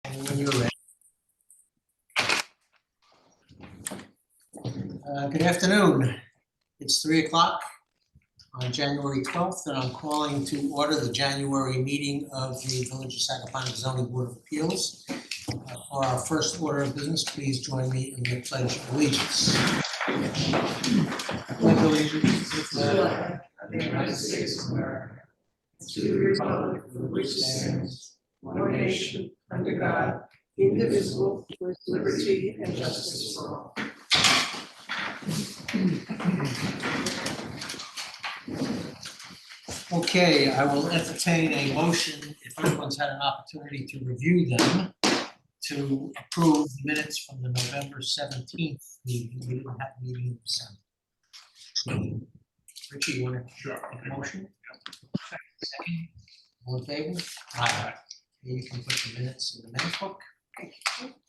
And when you're ready. Good afternoon. It's 3 o'clock on January 12th, and I'm calling to order the January meeting of the Village of Sacaponic Zoning Board of Appeals. For our first order of business, please join me in the Pledge of Allegiance. Pledge allegiance to the flag of the United States of America, to the republic for which it stands, one nation, under God, indivisible, with liberty and justice for all. Okay, I will entertain a motion, if everyone's had an opportunity to review them, to approve the minutes from the November 17th meeting. We didn't have a meeting in December. Richie, you want to make a motion? Second. All in favor? Aye. You can put the minutes in the minute book.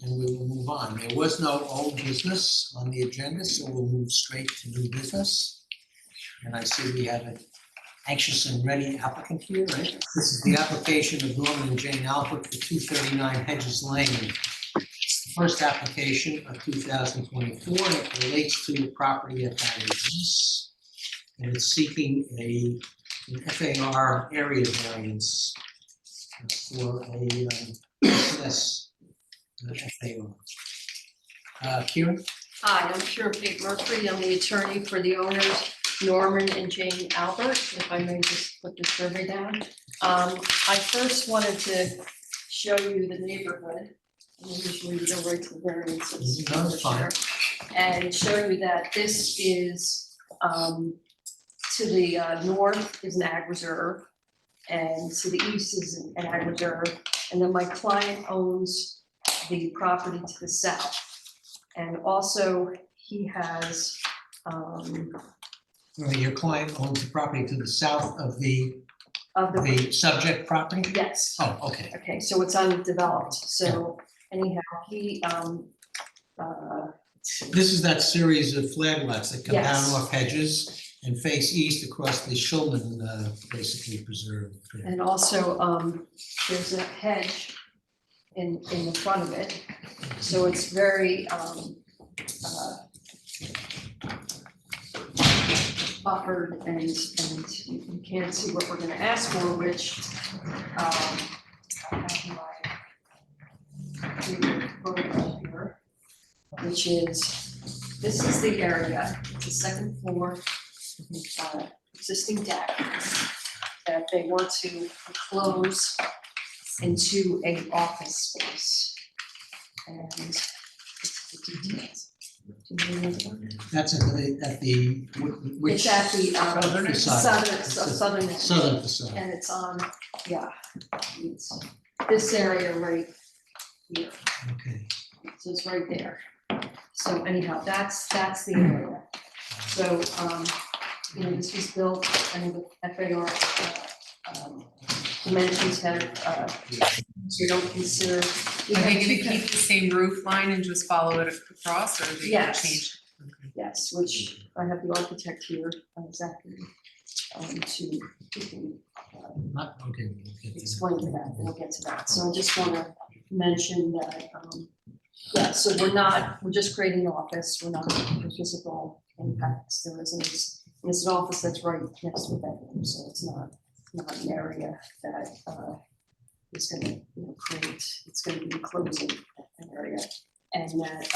And we will move on. There was no old business on the agenda, so we'll move straight to new business. And I see we have an anxious and ready applicant here, right? This is the application of Norman and Jane Albert for 239 Hedges Lane. It's the first application of 2024, and it relates to the property at Batteries. And it's seeking an FAR area variance for a less FAR. Kieran? Hi, I'm Kieran Pate Murphy. I'm the attorney for the owners, Norman and Jane Albert, if I may just put the survey down. I first wanted to show you the neighborhood. We usually go right to the variances. No, that's fine. And show you that this is, to the north is an ag reserve, and to the east is an ag reserve. And then my client owns the property to the south. And also he has, Your client owns the property to the south of the subject property? yes. Oh, okay. Okay, so it's undeveloped. So anyhow, he, This is that series of flag lots that come down Yes. off Hedges and face east across the Shulman, basically preserve. and also there's a hedge in the front of it. So it's very buffered, and you can't see what we're going to ask for, which I have my photo here, which is, this is the area, it's a second floor existing deck that they want to enclose into an office space. And it's the details. That's at the which? It's at the facade? southern Facade. and it's on, yeah, it's this area right here. Okay. So it's right there. So anyhow, that's the area. So this was built, and the FAR dimensions have so you don't consider. Are they gonna keep the same roof line and just follow it across, or are they gonna Yes. change? Yes, which I have the architect here exactly to Okay. We'll get to explain to that, and we'll get to that. So I just want to mention that, yeah, so we're just creating an office. We're not the physical impacts. There isn't, it's an office that's right next to a bedroom, so it's not an area that is going to create, it's going to be enclosing an area. And that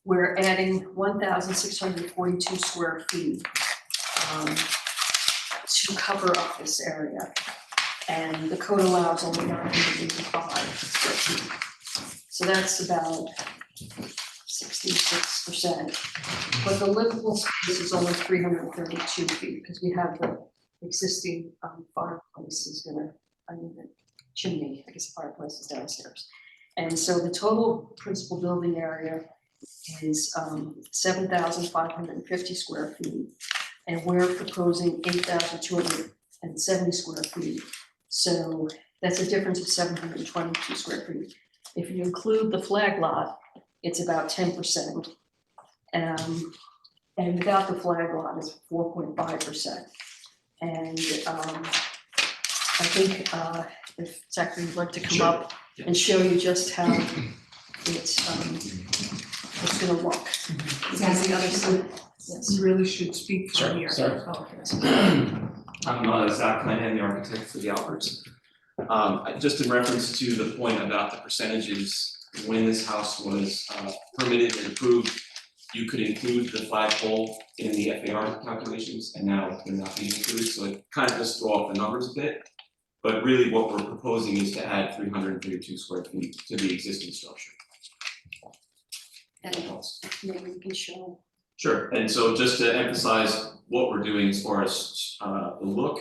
we're adding 1,642 square feet to cover up this area. And the code allows only 985 square feet. So that's about 66%. But the livable space is only 332 feet because we have the existing fireplace is gonna, I mean, the chimney, I guess the fireplace is downstairs. And so the total principal building area is 7,550 square feet. And we're proposing 8,270 square feet. So that's a difference of 722 square feet. If you include the flag lot, it's about 10%. And without the flag lot, it's 4.5%. And I think if Zachary would like to come Sure. up and show you just how it's gonna look. Because the other side, yes. You really should speak from here. Sorry. Oh, okay. I'm Zach Kleinhan, the architect for the Alberts. Just in reference to the point about the percentages, when this house was permitted and approved, you could include the flagpole in the FAR calculations, and now they're not being included, so it kind of just throw off the numbers a bit. But really what we're proposing is to add 332 square feet to the existing structure. And maybe we can show. Sure, and so just to emphasize what we're doing as far as the look,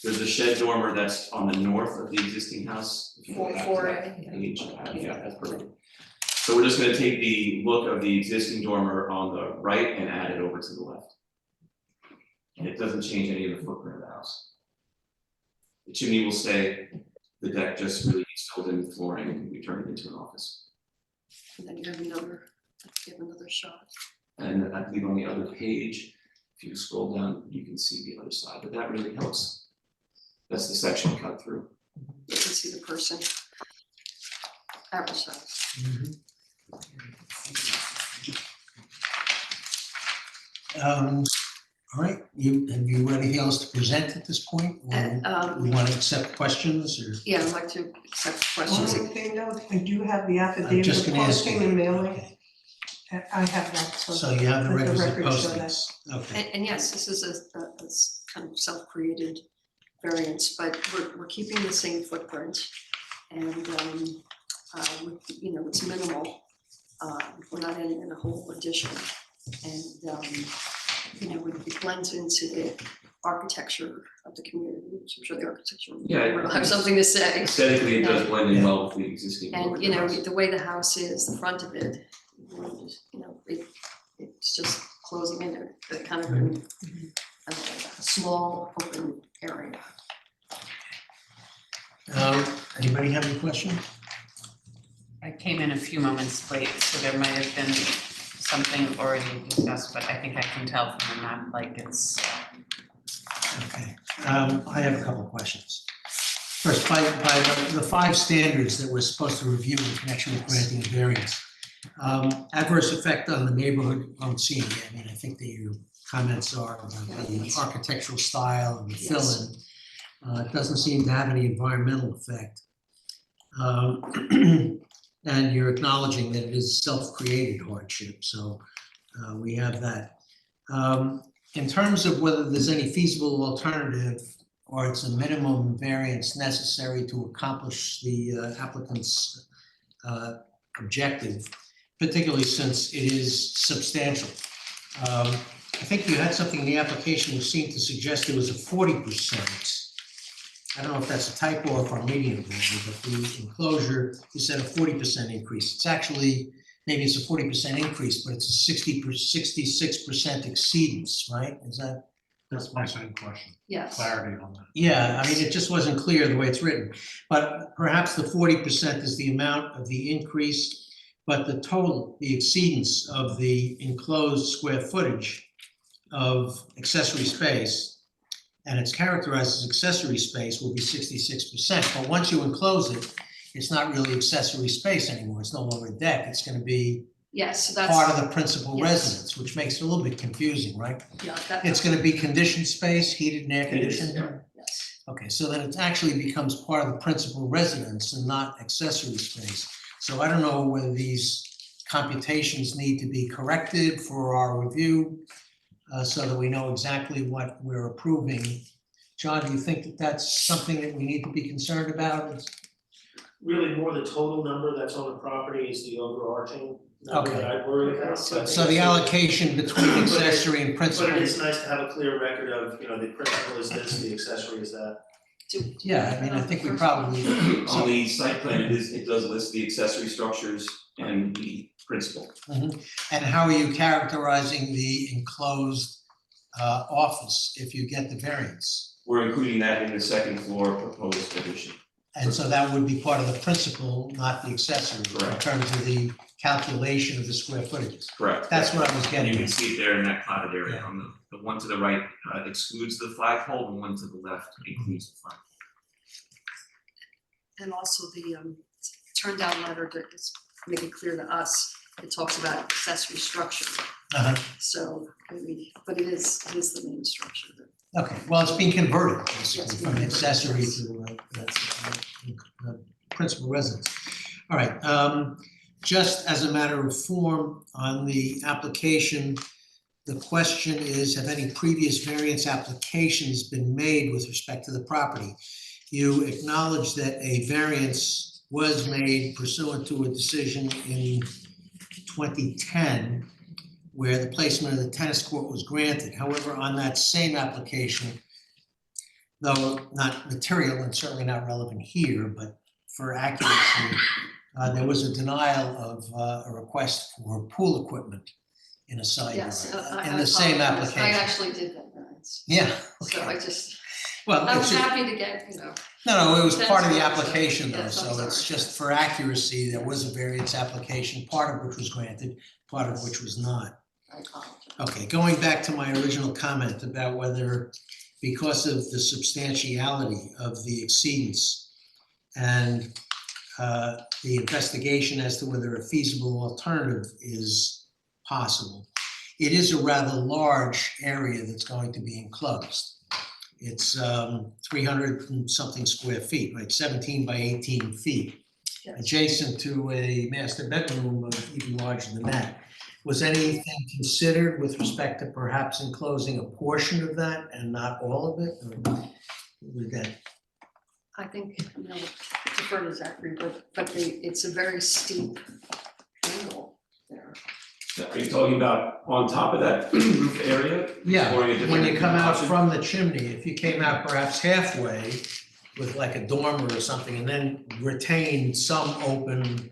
there's a shed dormer that's on the north of the existing house. If you go back to that page, yeah, that's perfect. So we're just gonna take the look of the existing dormer on the right and add it over to the left. And it doesn't change any of the footprint of the house. The chimney will stay, the deck just really needs filled in with flooring and can be turned into an office. And then you have another shot. And I believe on the other page, if you scroll down, you can see the other side, but that really helps. That's the section cut through. You can see the person. Average size. All right, have you anything else to present at this point? Or And, you want to accept questions or? yeah, I'd like to accept One questions. more thing though, I do have the I'm affidavit just of gonna ask posting you. and mailing. Okay. I have that, So you have the let the requisite record show postings, okay. And yes, this is a kind of self-created variance, but we're keeping the same footprint. And, it's minimal. We're not adding in a whole addition. And, it blends into the architecture of the community, which I'm sure the architecture Yeah, will have something to say. Aesthetically, it does blend in Yeah. well with the existing. And, look of the house. the way the house is, the front of it, it's just closing in a kind of a small open area. Anybody have any questions? I came in a few moments late, so there might have been something already discussed, but I think I can tell from the map, like it's. Okay, I have a couple of questions. First, by the 5 standards that we're supposed to review in connection with granting a variance. Adverse effect on the neighborhood, I don't see any. I mean, I think that your comments are about the architectural style and the fill-in. It doesn't seem to have any environmental effect. And you're acknowledging that it is self-created hardship, so we have that. In terms of whether there's any feasible alternative or it's a minimum variance necessary to accomplish the applicant's objective, particularly since it is substantial. I think you had something in the application which seemed to suggest it was a 40%. I don't know if that's a typo or if I'm reading it wrong, but the enclosure, you said a 40% increase. It's actually, maybe it's a 40% increase, but it's a 66% exceedance, right? Is that? That's my same question, Yes. clarity on that. Yeah, I mean, it just wasn't clear the way it's written. But perhaps the 40% is the amount of the increase, but the total, the exceedance of the enclosed square footage of accessory space, and it's characterized as accessory space, will be 66%. But once you enclose it, it's not really accessory space anymore. It's no longer a deck. It's going to be Yes, so that's. part of the principal Yes. residence, which makes it a little bit confusing, right? Yeah, that. It's going to be conditioned space, heated and air It is, conditioned. yeah. Yes. Okay, so then it actually becomes part of the principal residence and not accessory space. So I don't know whether these computations need to be corrected for our review so that we know exactly what we're approving. John, do you think that that's something that we need to be concerned about? Really more the total number that's on the property is the overarching number Okay. that I worry about. So the allocation between accessory and principal. But it is nice to have a clear record of, the principal is this, the accessory is that. Yeah, I mean, I think we probably. On the site plan, it does list the accessory structures and the principal. And how are you characterizing the enclosed office if you get the variance? We're including that in the second floor proposed addition. And so that would be part of the principal, not the accessory, in Correct. terms of the calculation of the square footages. Correct. That's what I was And getting you can at. see it there in that plotted area. Yeah. On the one to the right excludes the flagpole, the one to the left includes the flagpole. And also the turn down letter to make it clear to us, it talks about accessory structure. Uh-huh. So, but it is the main structure. Okay, well, it's being converted Yes, basically from accessory to principal residence. All right, just as a matter of form on the application, the question is, have any previous variance applications been made with respect to the property? You acknowledge that a variance was made pursuant to a decision in 2010 where the placement of the tennis court was granted. However, on that same application, though not material and certainly not relevant here, but for accuracy, there was a denial of a request for pool equipment in a side yard, Yes, in the same apologize. application. I actually did that variance. Yeah, So okay. I just, Well, I it's was just, happy to get, no, it was part of the Tennis court, application though, yes, I'm so it's sorry. just for accuracy, there was a variance application, part of which was granted, part of which was not. I apologize. Okay, going back to my original comment about whether, because of the substantiality of the exceedance and the investigation as to whether a feasible alternative is possible, it is a rather large area that's going to be enclosed. It's 300 and something square feet, right, 17 by 18 feet, Yes. adjacent to a master bedroom even larger than that. Was anything considered with respect to perhaps enclosing a portion of that and not all of it? Or would that, I think, defer to Zachary, but it's a very steep angle there. Are you talking about on top of that roof area? yeah, Or a different when you come out option? from the chimney, if you came out perhaps halfway with like a dormer or something and then retain some open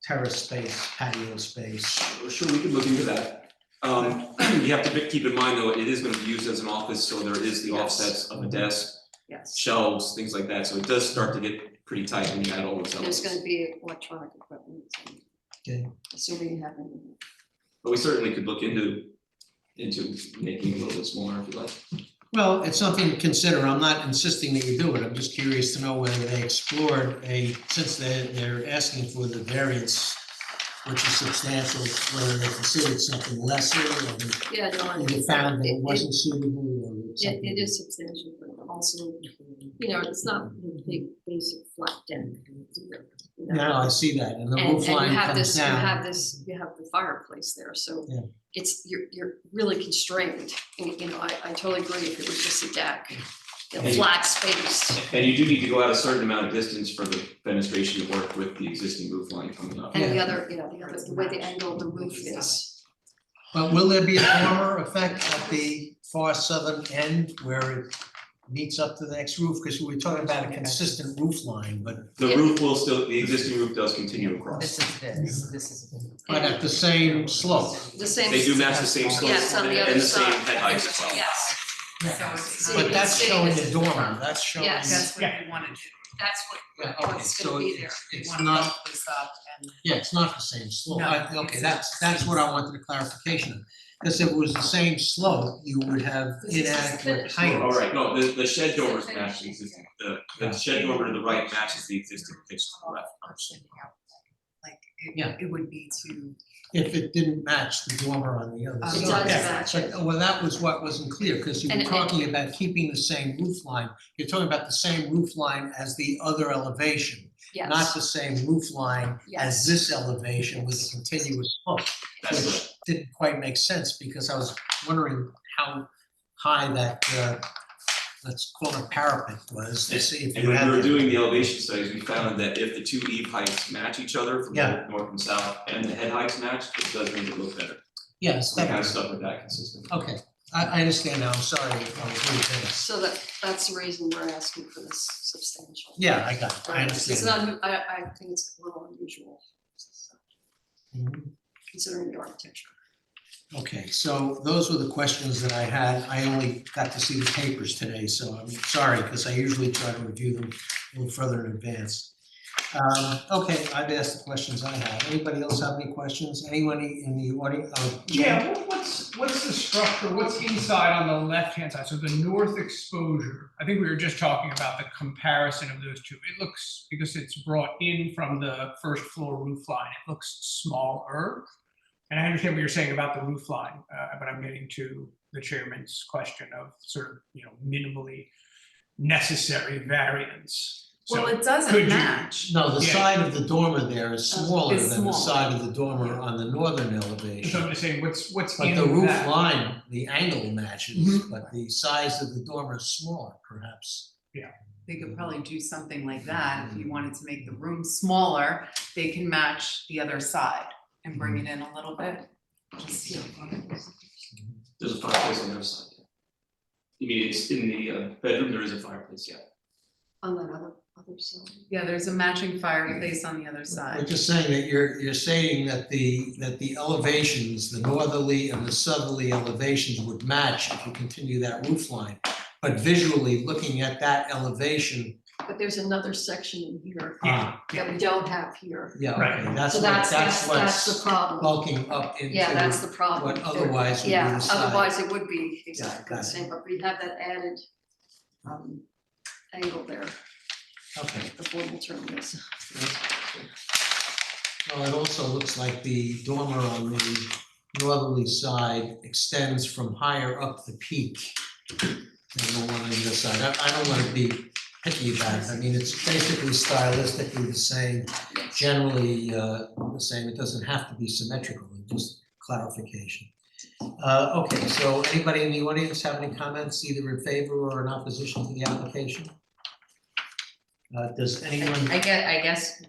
terrace space, patio space. Sure, we could look into that. You have to keep in mind though, it is gonna be used as an office, so there is the Yes. offsets of a desk, Yes. shelves, things like that, so it does start to get pretty tight when you add all those There's elements. gonna be electronic equipment. Okay. Assuming you have any. But we certainly could look into making it a little bit smaller if you like. Well, it's something to consider. I'm not insisting that you do it. I'm just curious to know whether they explored since they're asking for the variance, which is substantial, whether they considered something lesser or Yeah, no, they found that it wasn't suitable or something. it is substantial, but also, it's not a big basic flat deck. No, I see that. And the And roof you line have comes this, down. you have the fireplace there, so Yeah. you're really constrained. And, I totally agree if it was just a deck, And- flat space. And you do need to go out a certain amount of distance for the fenestration to work with the existing roof line coming up. And the Yeah. other, the way the angle of the roof is. But will there be a dormer effect at the far southern end where it meets up to the next roof? Because we were talking about a consistent roof line, but The Yeah. roof will still, the existing roof does continue across. This is. at the same slope. The same. They do match the same slope Yes, on the other and the same side. head heights as well. Yes, So But it's that's sitting showing as- the dormer, that's showing. Yes. That's what we wanna do. that's Yeah, what, okay, what's so gonna be there. We it's wanna not, bump this up and. yeah, it's not the same slope. No, Okay, it's that's not the what same I wanted a clarification of. Because if it was the same slope, you would have This is inadequate finished. height. All right, no, the shed dormers It's match the finished. existing, the shed dormer to the right matches the existing pitch to the left. Like, Yeah. it would be to, If it didn't match the dormer on the other It side. does Yeah, match it. but, well, that was what wasn't clear, because you were And- talking about keeping the same roof line. You're talking about the same roof line as the other elevation, Yes. not the same roof line as Yes. this elevation with a continuous slope. That's Which correct. didn't quite make sense, because I was wondering how high that, let's call it parapet was, to see if And you when had. we were doing the elevation studies, we found that if the two eave heights match each other from Yeah. both north and south, and the head heights match, it does make it look better. Yes, So we kind that of was, stuck with that consistently. okay, I understand now, I'm sorry, I was really tense. So that's the reason we're asking for this substantial. Yeah, I got it, I It's understand. not, I think it's a little unusual, Mhm. considering the architecture. Okay, so those were the questions that I had. I only got to see the papers today, so I'm sorry, because I usually try to review them a little further in advance. Okay, I've asked the questions I have. Anybody else have any questions? Anyone in the audience? Yeah, what's the structure, what's inside on the left-hand side, so the north exposure? I think we were just talking about the comparison of those two. It looks, because it's brought in from the first floor roof line, it looks smaller. And I understand what you're saying about the roof line, but I'm getting to the chairman's question of sort of, minimally necessary variance. Well, So it could doesn't you- match. No, the Yeah. side of the dormer there is smaller Is than the small. side of the dormer on the northern So I'm elevation. just saying, what's But in the roof that? line, the angle matches, Mhm. but the size of the dormer is smaller, perhaps. They could probably do something like that if you wanted to make the room smaller. They can match the other side and bring it in a little bit. Just, There's a fireplace on the other side. You mean, it's in the bedroom, there is a fireplace, yeah. On that other side. yeah, there's a matching fireplace on the other We're side. just saying that you're saying that the elevations, the northerly and the southerly elevations would match if you continue that roof line. But visually, looking at that elevation, But there's another section in here ah, that we don't have here. yeah, Right. okay, that's So what, that's that's the what's problem. bulking up Yeah, that's into the problem. what otherwise would be Yeah, the side. otherwise it would be Yeah, exactly got the it. same, but we have that added angle there, Okay, the formal term is. well, it also looks like the dormer on the northerly side extends from higher up the peak than the one on the other side. I don't want to be picky about it. I mean, it's basically stylistically the same, generally the same. It doesn't have to be symmetrical, just clarification. Okay, so anybody in the audience have any comments, either in favor or in opposition to the application? Does anyone? I guess,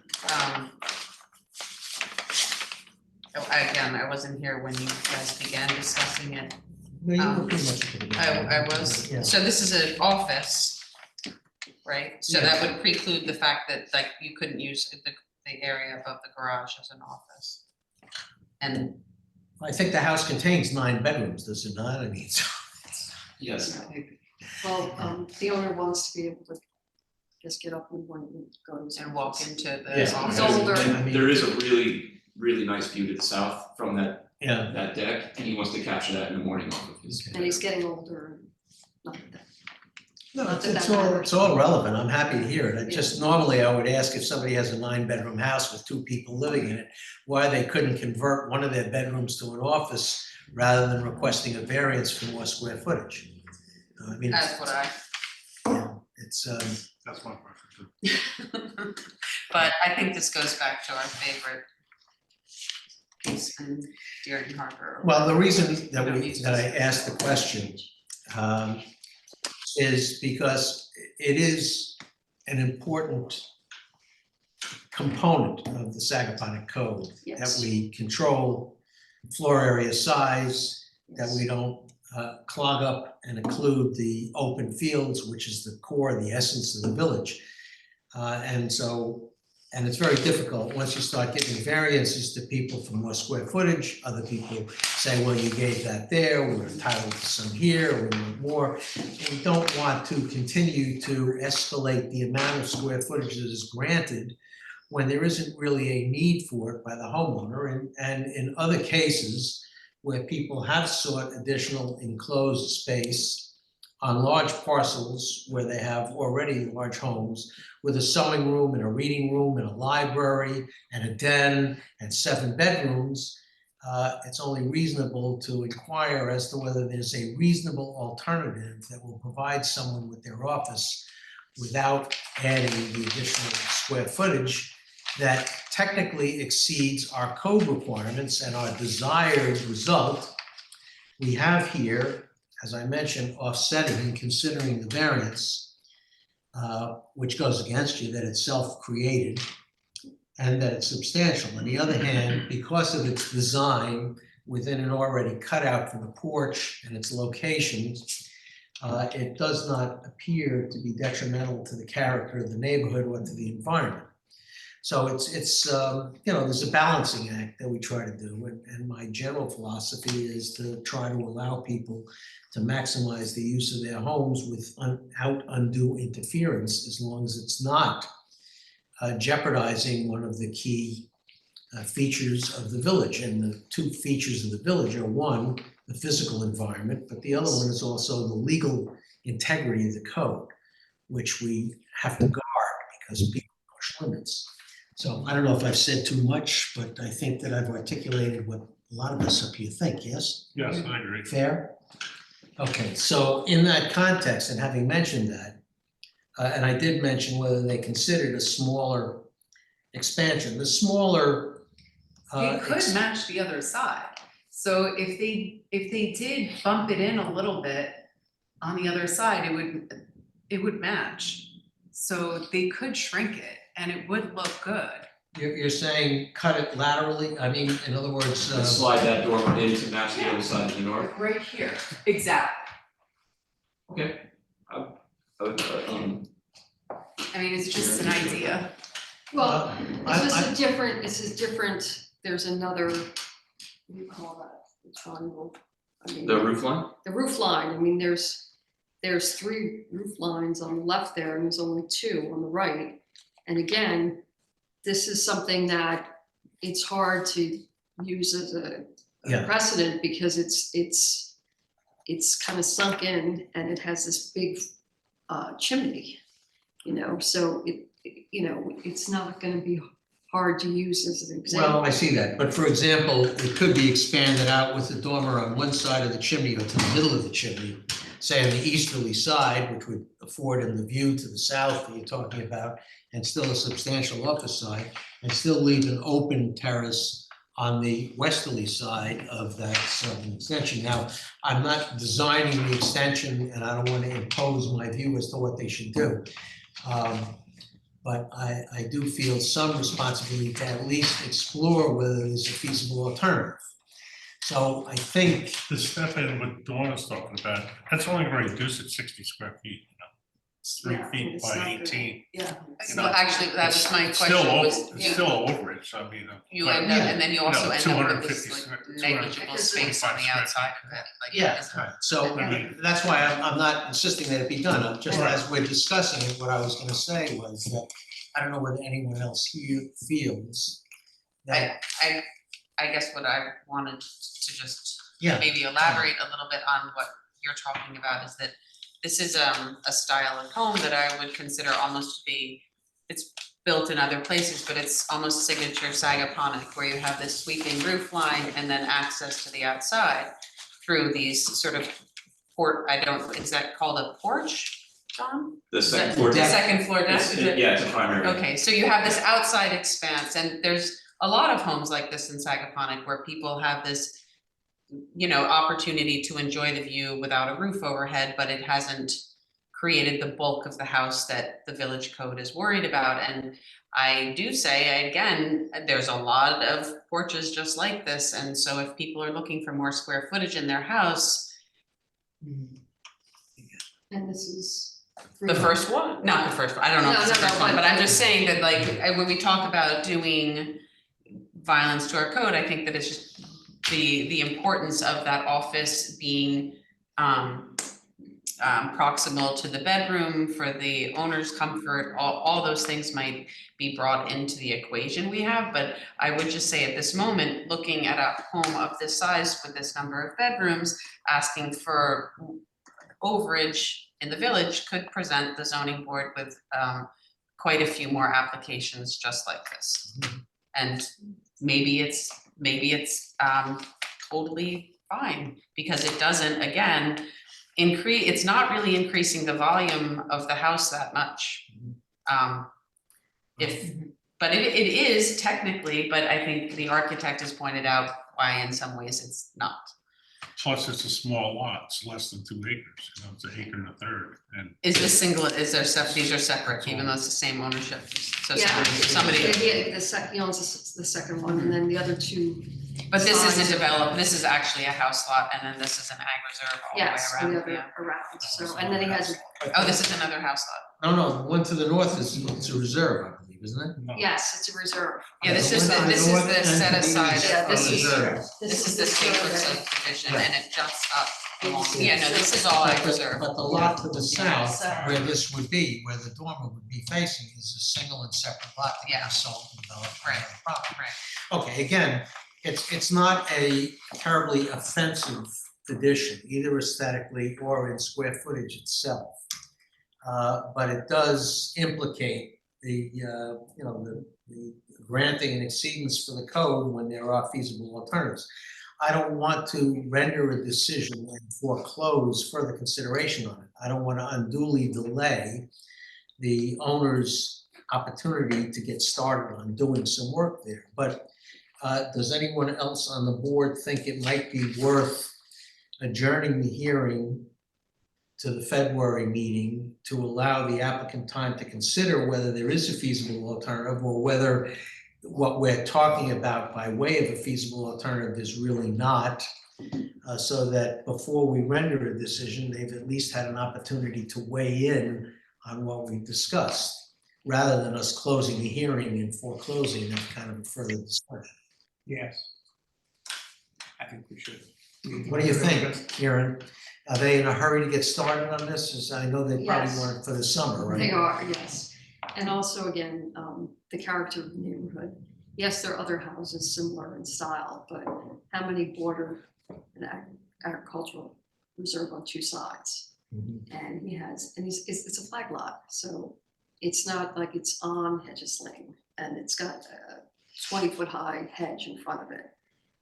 again, I wasn't here when you guys began discussing it. No, you were pretty much at the beginning. I was, Yeah. so this is an office, right? So that would preclude the fact that like you couldn't use the area above the garage as an office. And I think the house contains 9 bedrooms, does it not? I mean, so Yes. Well, the owner wants to be able to just get up and go to his and walk office. into the Yeah. office. He's older. And there is a really nice view to the south from yeah. that deck, and he wants to capture that in the morning off of his. And he's getting older and not that. No, Not that it's that all, matters. it's all relevant. I'm happy to hear it. I Yeah. just normally I would ask if somebody has a 9-bedroom house with 2 people living in it, why they couldn't convert one of their bedrooms to an office rather than requesting a variance for more square footage. I mean, That's what I, it's That's my question too. but I think this goes back to our favorite piece in Dearden Harbor. well, the reason We that don't need that I specific asked the question is because it is an important component of the Sagaponic Code that Yes. we control floor area size, that we don't clog up and occlude the open fields, which is the core, the essence of the village. And it's very difficult, once you start giving variances to people for more square footage, other people say, well, you gave that there, we're entitled to some here, we want more. We don't want to continue to escalate the amount of square footage that is granted when there isn't really a need for it by the homeowner. And in other cases where people have sought additional enclosed space on large parcels where they have already large homes with a sewing room and a reading room and a library and a den and 7 bedrooms, it's only reasonable to inquire as to whether there's a reasonable alternative that will provide someone with their office without adding the additional square footage that technically exceeds our code requirements and our desired result. We have here, as I mentioned, offsetting and considering the variance, which goes against you, that it's self-created and that it's substantial. On the other hand, because of its design within an already cutout for the porch and its location, it does not appear to be detrimental to the character of the neighborhood or to the environment. So it's there's a balancing act that we try to do, and my general philosophy is to try to allow people to maximize the use of their homes without undue interference, as long as it's not jeopardizing one of the key features of the village. And the two features of the village are, one, the physical environment, but the other one is also the legal integrity of the code, which we have to guard because people push limits. So I don't know if I've said too much, but I think that I've articulated what a lot of us up here think, yes? Yes, I agree. Fair? Okay, so in that context, and having mentioned that, and I did mention whether they considered a smaller expansion, the smaller. It could match the other side. So if they did bump it in a little bit on the other side, it would match. So they could shrink it and it would look good. You're saying cut it laterally? I mean, in other words, Slide that dormer in to match the other side of the door. Like right here. Exactly. Okay. I would, I mean, it's just an idea. Well, I- this is different, there's another, what do you call that, the triangle? I mean, the roof line? the roof line, I mean, there's 3 roof lines on the left there, and there's only 2 on the right. And again, this is something that it's hard to use as a Yeah. precedent because it's kind of sunk in and it has this big chimney, so it's not gonna be hard to use as an example. well, I see that, but for example, it could be expanded out with the dormer on one side of the chimney or to the middle of the chimney, say on the easterly side, which would afford them the view to the south that you're talking about, and still a substantial office side, and still leave an open terrace on the westerly side of that southern extension. Now, I'm not designing the extension, and I don't want to impose my view as to what they should do. But I do feel some responsibility to at least explore whether there's a feasible alternative. So I think, The step in what Dawn is talking about, that's only going to reduce it 60 square feet, It's 3 Yeah, feet it's by not gonna- 18. Yeah. Well, actually, that was my It's question, still was, over, it's still overage, I mean. you but- end up, and then you also end up with 250 this like square- negligible 225 space on the square outside feet. of it, like. yeah, Right. so I mean- that's why I'm not insisting that it be done. I'm just, Right. as we're discussing it, what I was gonna say was that I don't know whether anyone else here feels that, I guess what I wanted to just yeah, maybe elaborate a little bit on what you're talking about is that this is a style of home that I would consider almost to be, it's built in other places, but it's almost signature Sagaponic, where you have this sweeping roof line and then access to the outside through these sort of is that called a porch, John? The Is second that- floor The deck. second floor deck, It's- is it? Yeah, it's a primary. Okay, so you have this outside expanse, and there's a lot of homes like this in Sagaponic where people have this, opportunity to enjoy the view without a roof overhead, but it hasn't created the bulk of the house that the village code is worried about. And I do say, again, there's a lot of porches just like this, and so if people are looking for more square footage in their house, And this is. the first one, not the first one, I don't know if it's the No, first one, but- but I'm just saying that when we talk about doing violence to our code, I think that it's just the importance of that office being proximal to the bedroom for the owner's comfort, all those things might be brought into the equation we have, but I would just say at this moment, looking at a home of this size with this number of bedrooms, asking for overage in the village could present the zoning board with quite a few more applications just like this. And maybe it's totally fine, because it doesn't, again, it's not really increasing the volume of the house that much. But it is technically, but I think the architect has pointed out why in some ways it's not. Plus, it's a small lot, it's less than 2 acres, it's an acre and a third, and Is this single, these are separate, even though it's the same ownership, so Yeah, somebody, he owns the second one, and then the other 2. but this is sides. a develop, this is actually a house lot, and then this is an ag reserve all the way Yes, around, the other yeah. around, so, and then he has, Oh, this is another house lot. no, the one to the north is, it's a reserve, I believe, isn't it? No. Yes, it's a reserve. Yeah, this I is know the, what- this I know is what the set entity aside. is Yeah, this of is the- reserve. This is the sacred subdivision Right. and it juts up along, It's- yeah, no, this is all I But the- reserve. But the lot to the south, south. where this would be, where the dormer would be facing, is a single and separate lot that can Yeah. be sold and developed on Right. the property. Right. Okay, again, it's not a terribly offensive addition, either aesthetically or in square footage itself. But it does implicate the, the granting an exceedance for the code when there are feasible alternatives. I don't want to render a decision and foreclose further consideration on it. I don't want to unduly delay the owner's opportunity to get started on doing some work there. But does anyone else on the board think it might be worth adjourning the hearing to the February meeting to allow the applicant time to consider whether there is a feasible alternative or whether what we're talking about by way of a feasible alternative is really not, so that before we render a decision, they've at least had an opportunity to weigh in on what we've discussed, rather than us closing the hearing and foreclosing that kind of a further discussion. Yes. I think we should. What do you think, Kieran? Are they in a hurry to get started on this? As I know they probably Yes. weren't for the summer, right? They are, yes. And also, again, the character of the neighborhood. Yes, there are other houses similar in style, but how many border an agricultural reserve on two sides? Mhm. And he has, and it's a flag lot, so it's not like it's on Hedges Lane, and it's got a 20-foot high hedge in front of it.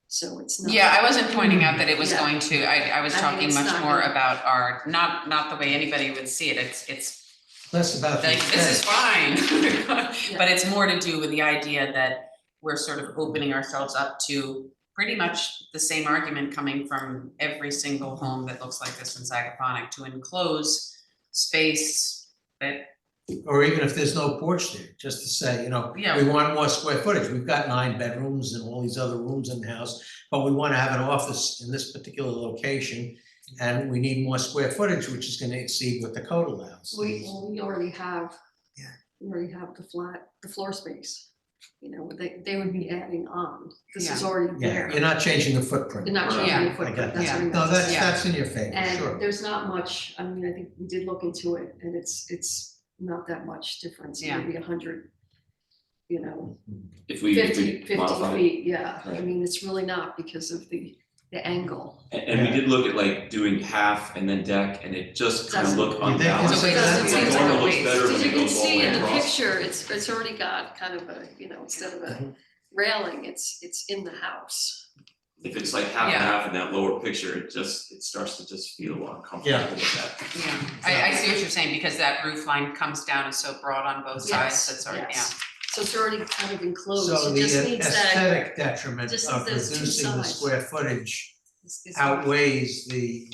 So it's not. Yeah, I wasn't pointing out that it was Yeah. going to, I was I mean, talking it's much not more gonna- about our, not the way anybody would see it, it's Less about the like, this is extent. fine. But it's more to do with the idea that we're sort of opening ourselves up to pretty much the same argument coming from every single home that looks like this in Sagaponic, to enclose space that, Or even if there's no porch there, just to say, Yeah. we want more square footage. We've got 9 bedrooms and all these other rooms in the house, but we want to have an office in this particular location. And we need more square footage, which is going to exceed what the code allows. We already have. Yeah. We already have the floor space. They would be adding on. This is Yeah. already Yeah, there. you're not changing the footprint. You're not Right. changing Yeah. the I footprint, got that's that. what I meant. No, to say. that's in your favor, And sure. there's not much, I mean, I think we did look into it and it's not that much difference, Yeah. maybe 100, If we 50 modify it. feet, yeah. I Right. mean, it's really not because of the angle. And we did look at like doing half and then deck, and it just kind of Doesn't- looked You think unbalanced. it's- So wait, doesn't it seem seems like like a a looks waste. better As when you it can goes all the see way in the across. picture, it's already got kind of a, instead of a railing, it's in the house. If it's like half and Yeah. half in that lower picture, it starts to just feel uncomfortable Yeah. with that. yeah, I see what you're saying, because that roof line comes down and so broad on both sides, Yes, that's already, yeah. yes. So it's already kind of enclosed, So it the just needs that. aesthetic detriment just of needs those two reducing the sides. square footage is- outweighs the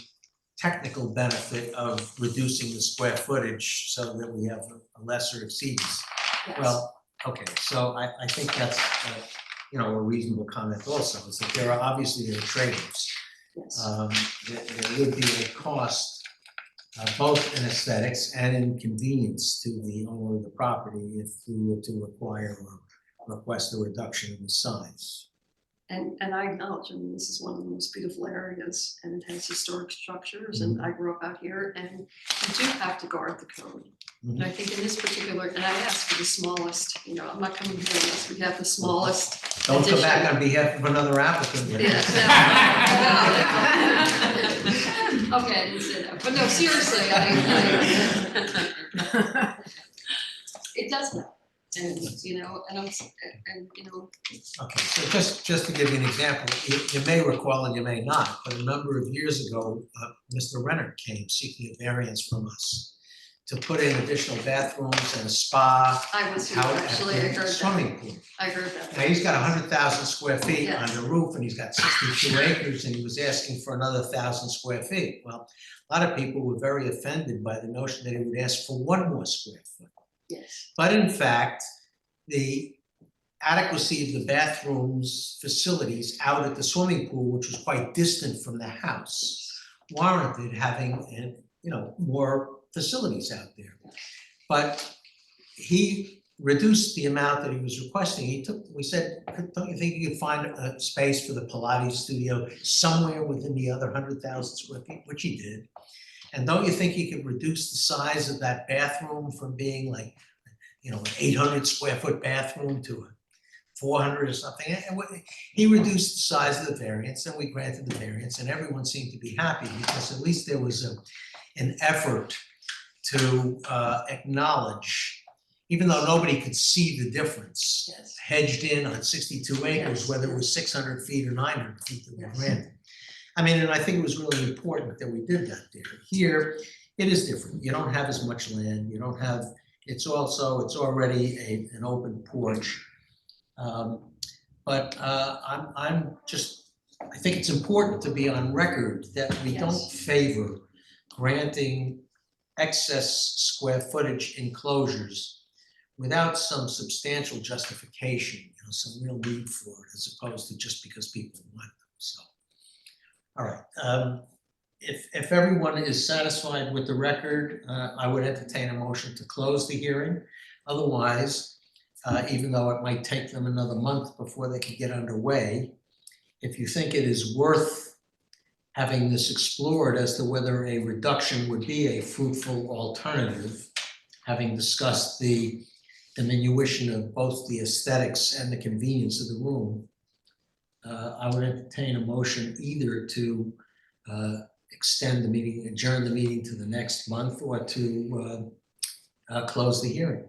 technical benefit of reducing the square footage so that we have a lesser exceedance. yes. Well, okay, so I think that's, a reasonable comment also, is that there are trade-offs. Yes. There would be a cost, both in aesthetics and in convenience to the owner of the property if we were to require or request a reduction in the size. And I acknowledge, I mean, this is one of the most beautiful areas and it has historic structures and I grew up out here and you do have to guard the code. And I think in this particular, and I asked for the smallest, I'm not coming here unless we have the smallest. Don't come addition. back on behalf of another applicant. Yeah, no. Okay, I didn't say that, but no, seriously, it does matter. And, Okay, so just to give you an example, you may recall and you may not, but a number of years ago, Mr. Renner came seeking a variance from us to put in additional bathrooms and a spa I was here, out at actually, I the heard that, swimming pool. I heard that. Now, he's got 100,000 square feet on Yes. the roof and he's got 62 acres and he was asking for another 1,000 square feet. Well, a lot of people were very offended by the notion that he would ask for 1 more square foot. Yes, But in fact, the adequacy of the bathrooms facilities out at the swimming pool, which was quite distant from the house, warranted having, more facilities out there. But he reduced the amount that he was requesting. We said, don't you think you could find a space for the Pilates studio somewhere within the other 100,000 square feet, which he did. And don't you think you could reduce the size of that bathroom from being like, an 800 square foot bathroom to a 400 or something? And he reduced the size of the variance, and we granted the variance, and everyone seemed to be happy because at least there was an effort to acknowledge, even though nobody could see the difference, Yes. hedged in on 62 acres, Yes. whether it was 600 feet or 900 feet that we Yes. granted. I mean, and I think it was really important that we did that there. Here, it is different. You don't have as much land. You don't have, it's already an open porch. But I think it's important to be on record that we don't Yes. favor granting excess square footage enclosures without some substantial justification, some real need for it, as opposed to just because people want them, so. All right, if everyone is satisfied with the record, I would entertain a motion to close the hearing. Otherwise, even though it might take them another month before they can get underway, if you think it is worth having this explored as to whether a reduction would be a fruitful alternative, having discussed the diminution of both the aesthetics and the convenience of the room, I would entertain a motion either to extend the meeting, adjourn the meeting to the next month, or to close the hearing.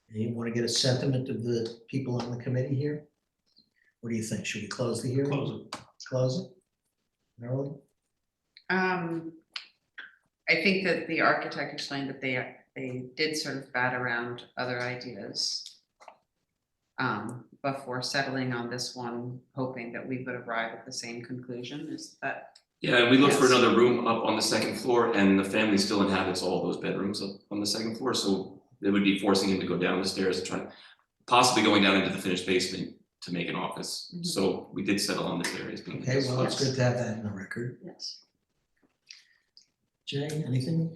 You want to get a sentiment of the people on the committee here? What do you think? Should we close the hearing? Close it. Close it? Marilyn? I think that the architect explained that they did sort of bat around other ideas before settling on this one, hoping that we would arrive at the same conclusion. Is that? Yeah, and we looked for Yes. another room up on the second floor, and the family still inhabits all those bedrooms up on the second floor, so it would be forcing him to go down the stairs and try, possibly going down into the finished basement to make an office. Mhm. So we did settle on this area as being. Okay, well, it's good to have that in the record. Yes. Jay, anything?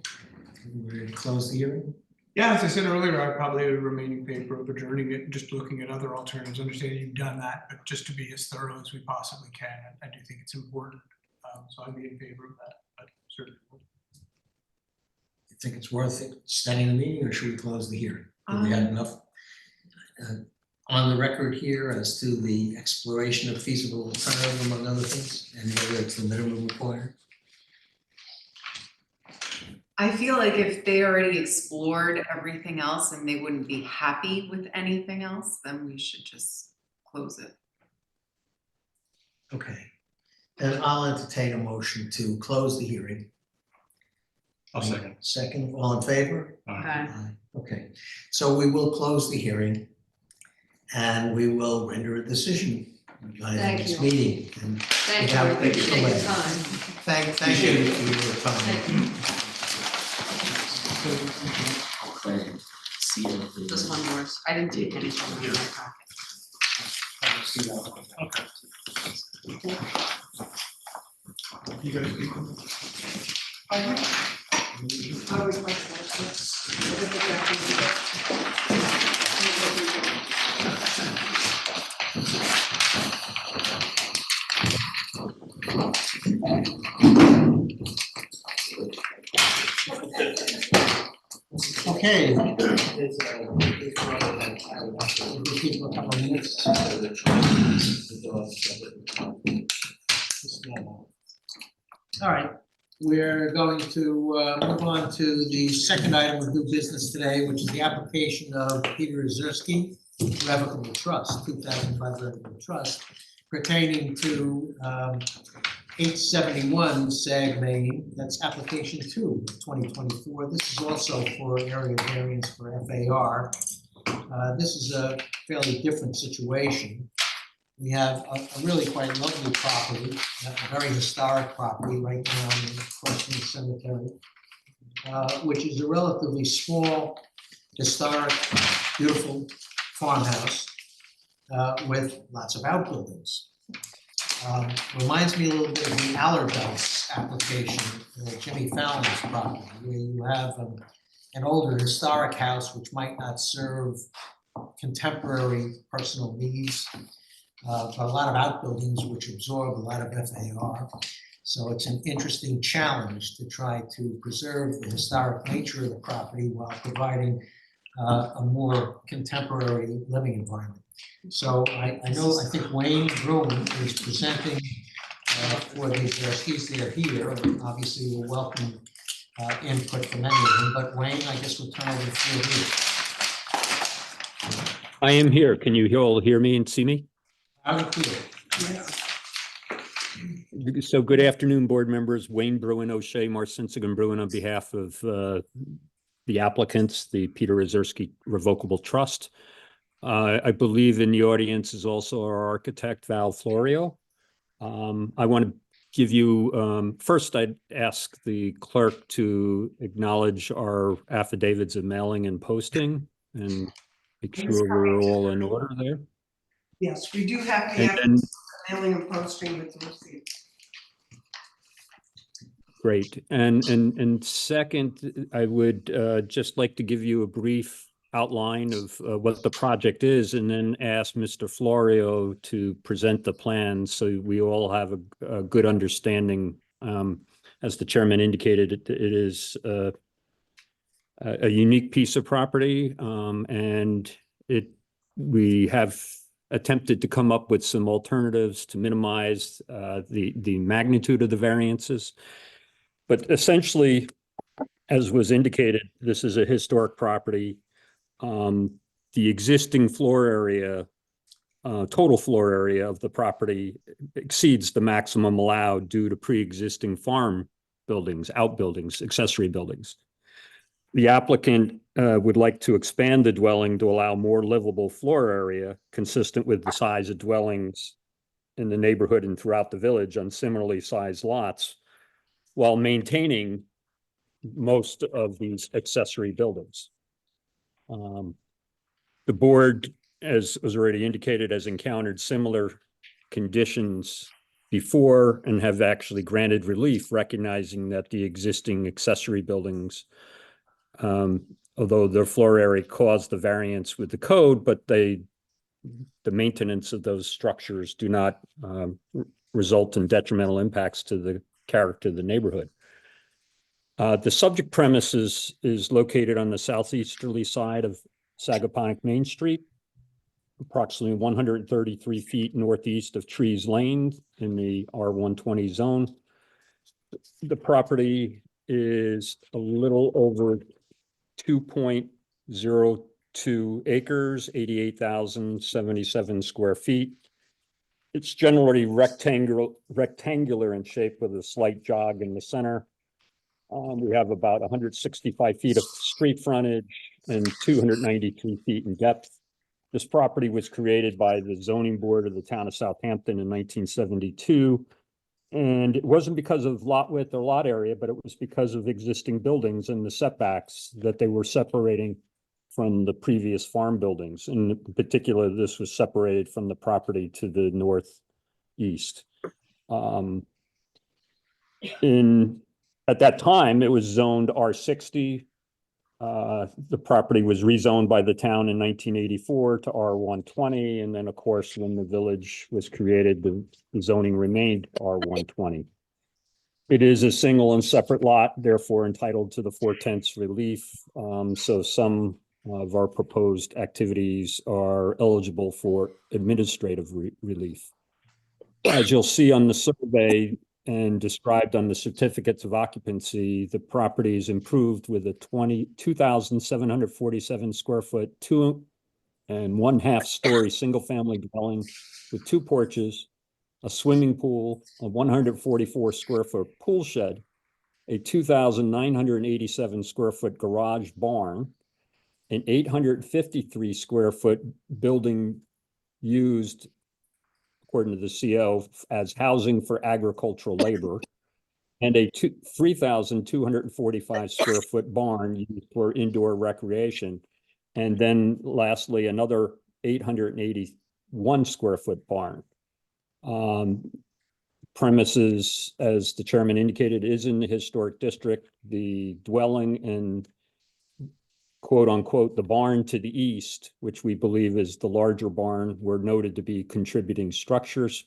We're ready to close the hearing? Yeah, as I said earlier, I probably would remain in favor of adjourning it, and just looking at other alternatives. Understanding you've done that, but just to be as thorough as we possibly can. I do think it's important, so I'd be in favor of that, but certainly. You think it's worth extending the meeting, or should we close the hearing? Do we have enough on the record here as to the exploration of feasible alternative, among other things, and whether it's the minimum required? I feel like if they already explored everything else and they wouldn't be happy with anything else, then we should just close it. Okay, then I'll entertain a motion to close the hearing. I'll second. Second, all in favor? Okay. Aye. Okay, so we will close the hearing and we will render a decision by the Thank next you. meeting. And Thank you, Yeah, I thank you appreciate so your much. time. thank you for your Thank time. you. This one yours. I didn't take anything in my pocket. Okay. You guys speak. I would like Okay. We'll keep a couple of minutes. All right, we're going to move on to the second item of new business today, which is the application of Peter Ozerski Revocable Trust, 2005 Revocable Trust, pertaining to 871 Sag Main. That's application 2 of 2024. This is also for area variance for FAR. This is a fairly different situation. We have a really quite lovely property, a very historic property right now across from the cemetery, which is a relatively small, historic, beautiful farmhouse with lots of outbuildings. Reminds me a little bit of the Allerdice application, Jimmy Fallon's property, where you have an older historic house which might not serve contemporary personal needs, but a lot of outbuildings which absorb a lot of FAR. So it's an interesting challenge to try to preserve the historic nature of the property while providing a more contemporary living environment. So I think Wayne Bruin is presenting for the trustees that are here, and obviously we'll welcome input from any of them, but Wayne, I guess we'll turn over the floor to you. I am here. Can you all hear me and see me? Out of clear. So good afternoon, board members. Wayne Bruin, O'Shea, Marcinsigan and Bruin on behalf of the applicants, the Peter Ozerski Revocable Trust. I believe in the audience is also our architect, Val Florio. I want to give you, first I'd ask the clerk to acknowledge our affidavits of mailing and posting and make sure we're all in order there. Yes, we do have the And then, mailing and posting with the receipt. great. And second, I would just like to give you a brief outline of what the project is, and then ask Mr. Florio to present the plan so we all have a good understanding. As the chairman indicated, it is a unique piece of property, and we have attempted to come up with some alternatives to minimize the magnitude of the variances. But essentially, as was indicated, this is a historic property. The existing floor area, total floor area of the property exceeds the maximum allowed due to pre-existing farm buildings, outbuildings, accessory buildings. The applicant would like to expand the dwelling to allow more livable floor area consistent with the size of dwellings in the neighborhood and throughout the village on similarly sized lots, while maintaining most of these accessory buildings. The board, as was already indicated, has encountered similar conditions before and have actually granted relief, recognizing that the existing accessory buildings, although their floor area caused the variance with the code, but the maintenance of those structures do not result in detrimental impacts to the character of the neighborhood. The subject premises is located on the southeasterly side of Sagaponack Main Street, approximately 133 feet northeast of Trees Lane in the R120 zone. The property is a little over 2.02 acres, 88,077 square feet. It's generally rectangular in shape with a slight jog in the center. We have about 165 feet of street frontage and 293 feet in depth. This property was created by the zoning board of the town of Southampton in 1972. And it wasn't because of lot width or lot area, but it was because of existing buildings and the setbacks that they were separating from the previous farm buildings. In particular, this was separated from the property to the northeast. At that time, it was zoned R60. The property was rezoned by the town in 1984 to R120. And then, of course, when the village was created, the zoning remained R120. It is a single and separate lot, therefore entitled to the 4/10 relief. So some of our proposed activities are eligible for administrative relief. As you'll see on the survey and described on the certificates of occupancy, the property is improved with a 2,747 square foot, 2.5 story single family dwelling with 2 porches, a swimming pool, a 144 square foot pool shed, a 2,987 square foot garage barn, an 853 square foot building used, according to the CO, as housing for agricultural labor, and a 3,245 square foot barn used for indoor recreation. And then lastly, another 881 square foot barn. Premises, as the chairman indicated, is in the historic district. The dwelling and quote unquote, the barn to the east, which we believe is the larger barn, were noted to be contributing structures.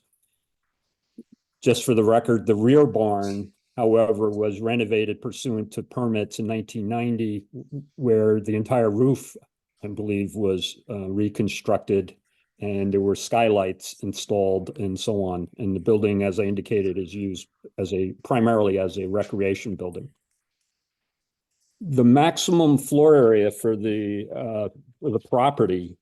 Just for the record, the rear barn, however, was renovated pursuant to permits in 1990, where the entire roof, I believe, was reconstructed, and there were skylights installed and so on. And the building, as I indicated, is used as primarily as a recreation building. The maximum floor area for the property,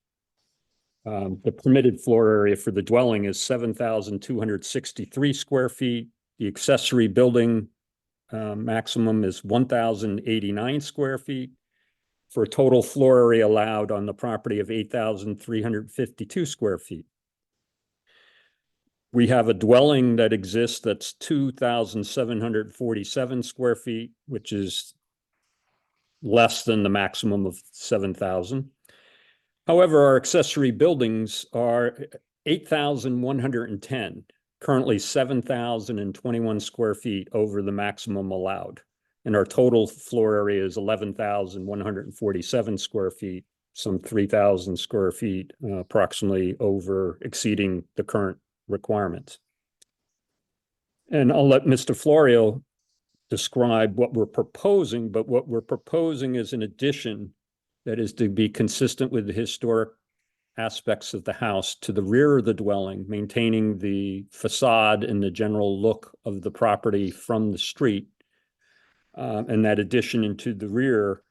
the permitted floor area for the dwelling is 7,263 square feet. The accessory building maximum is 1,089 square feet, for a total floor area allowed on the property of 8,352 square feet. We have a dwelling that exists that's 2,747 square feet, which is less than the maximum of 7,000. However, our accessory buildings are 8,110, currently 7,021 square feet over the maximum allowed. And our total floor area is 11,147 square feet, some 3,000 square feet, approximately over exceeding the current requirements. And I'll let Mr. Florio describe what we're proposing, but what we're proposing is an addition that is to be consistent with the historic aspects of the house to the rear of the dwelling, maintaining the facade and the general look of the property from the street. And that addition into the rear,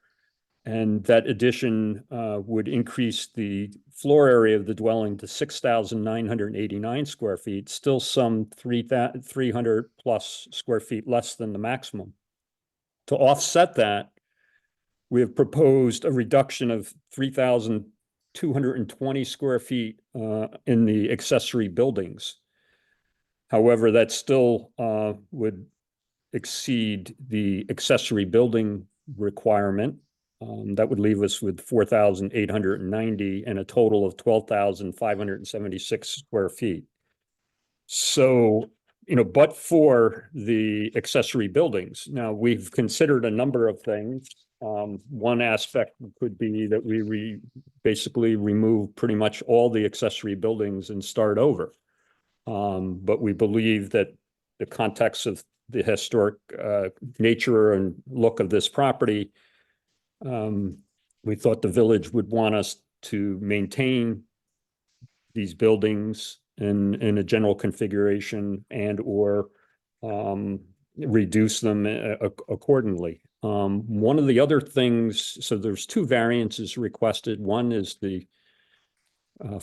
and that addition would increase the floor area of the dwelling to 6,989 square feet, still some 300 plus square feet less than the maximum. To offset that, we have proposed a reduction of 3,220 square feet in the accessory buildings. However, that still would exceed the accessory building requirement. That would leave us with 4,890 and a total of 12,576 square feet. So, but for the accessory buildings, now we've considered a number of things. One aspect could be that we basically remove pretty much all the accessory buildings and start over. But we believe that the context of the historic nature and look of this property, we thought the village would want us to maintain these buildings in a general configuration and or reduce them accordingly. One of the other things, so there's two variances requested. One is the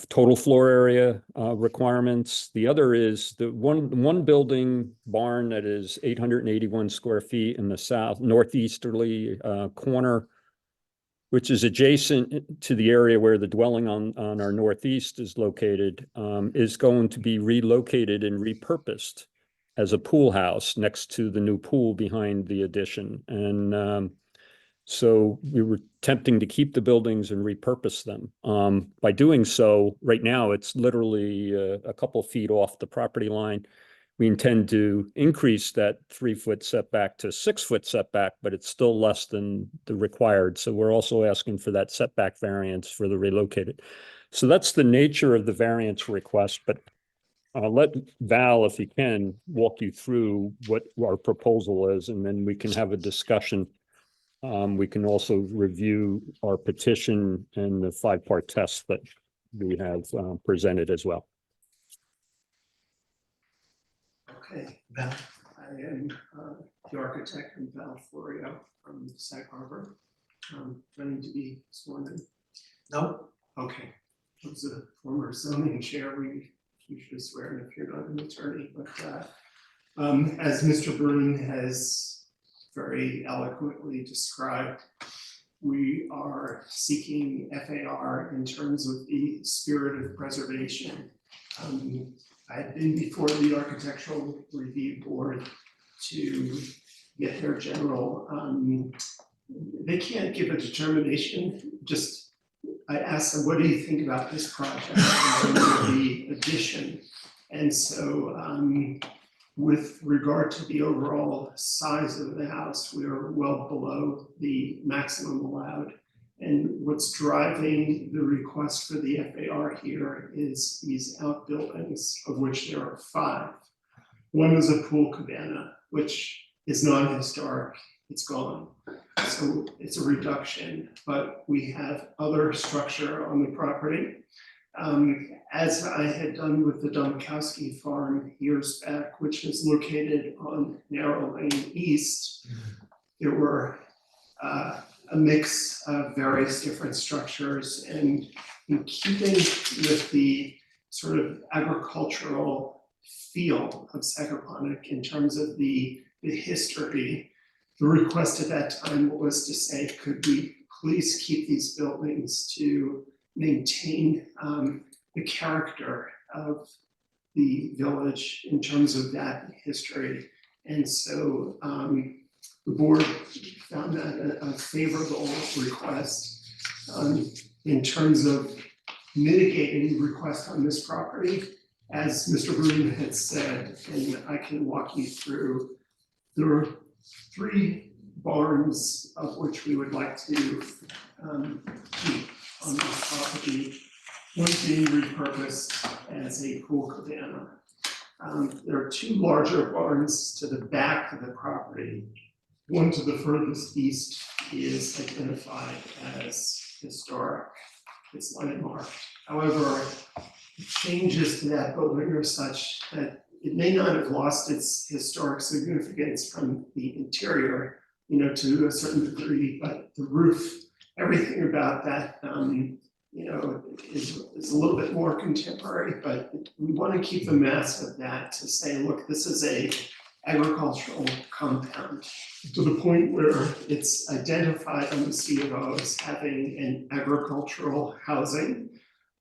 total floor area requirements. The other is the one building barn that is 881 square feet in the northeasterly corner, which is adjacent to the area where the dwelling on our northeast is located, is going to be relocated and repurposed as a pool house next to the new pool behind the addition. And so we were attempting to keep the buildings and repurpose them. By doing so, right now, it's literally a couple feet off the property line. We intend to increase that 3-foot setback to 6-foot setback, but it's still less than the required. So we're also asking for that setback variance for the relocated. So that's the nature of the variance request, but I'll let Val, if he can, walk you through what our proposal is, and then we can have a discussion. We can also review our petition and the 5-part test that we have presented as well. Okay, Val. I am the architect and Val Florio from Sag Harbor. Do I need to be sworn in? No. Okay. As a former zoning chair, we usually swear in if you're not an attorney, but as Mr. Brune has very eloquently described, we are seeking FAR in terms of the spirit of preservation. I've been before the Architectural Review Board to get their general, they can't give a determination, just I asked them, what do you think about this project in terms of the addition? And so with regard to the overall size of the house, we are well below the maximum allowed. And what's driving the request for the FAR here is these outbuildings, of which there are 5. One is a pool cabana, which is non-historic, it's gone. So it's a reduction, but we have other structure on the property. As I had done with the Domkowski farm years back, which is located on Narrow Lane East, there were a mix of various different structures, and in keeping with the sort of agricultural feel of Sagaponic in terms of the history, the request at that time was to say, could we please keep these buildings to maintain the character of the village in terms of that history. And so the board found that a favorable request in terms of mitigating the request on this property. As Mr. Green had said, and I can walk you through, there are 3 barns of which we would like to keep on this property. One being repurposed as a pool cabana. There are 2 larger barns to the back of the property. One to the furthest east is identified as historic. It's landmarked. However, changes to that building are such that it may not have lost its historic significance from the interior, to a certain degree, but the roof, everything about that, is a little bit more contemporary, but we want to keep the mass of that to say, look, this is a agricultural compound to the point where it's identified on the CFO as having an agricultural housing,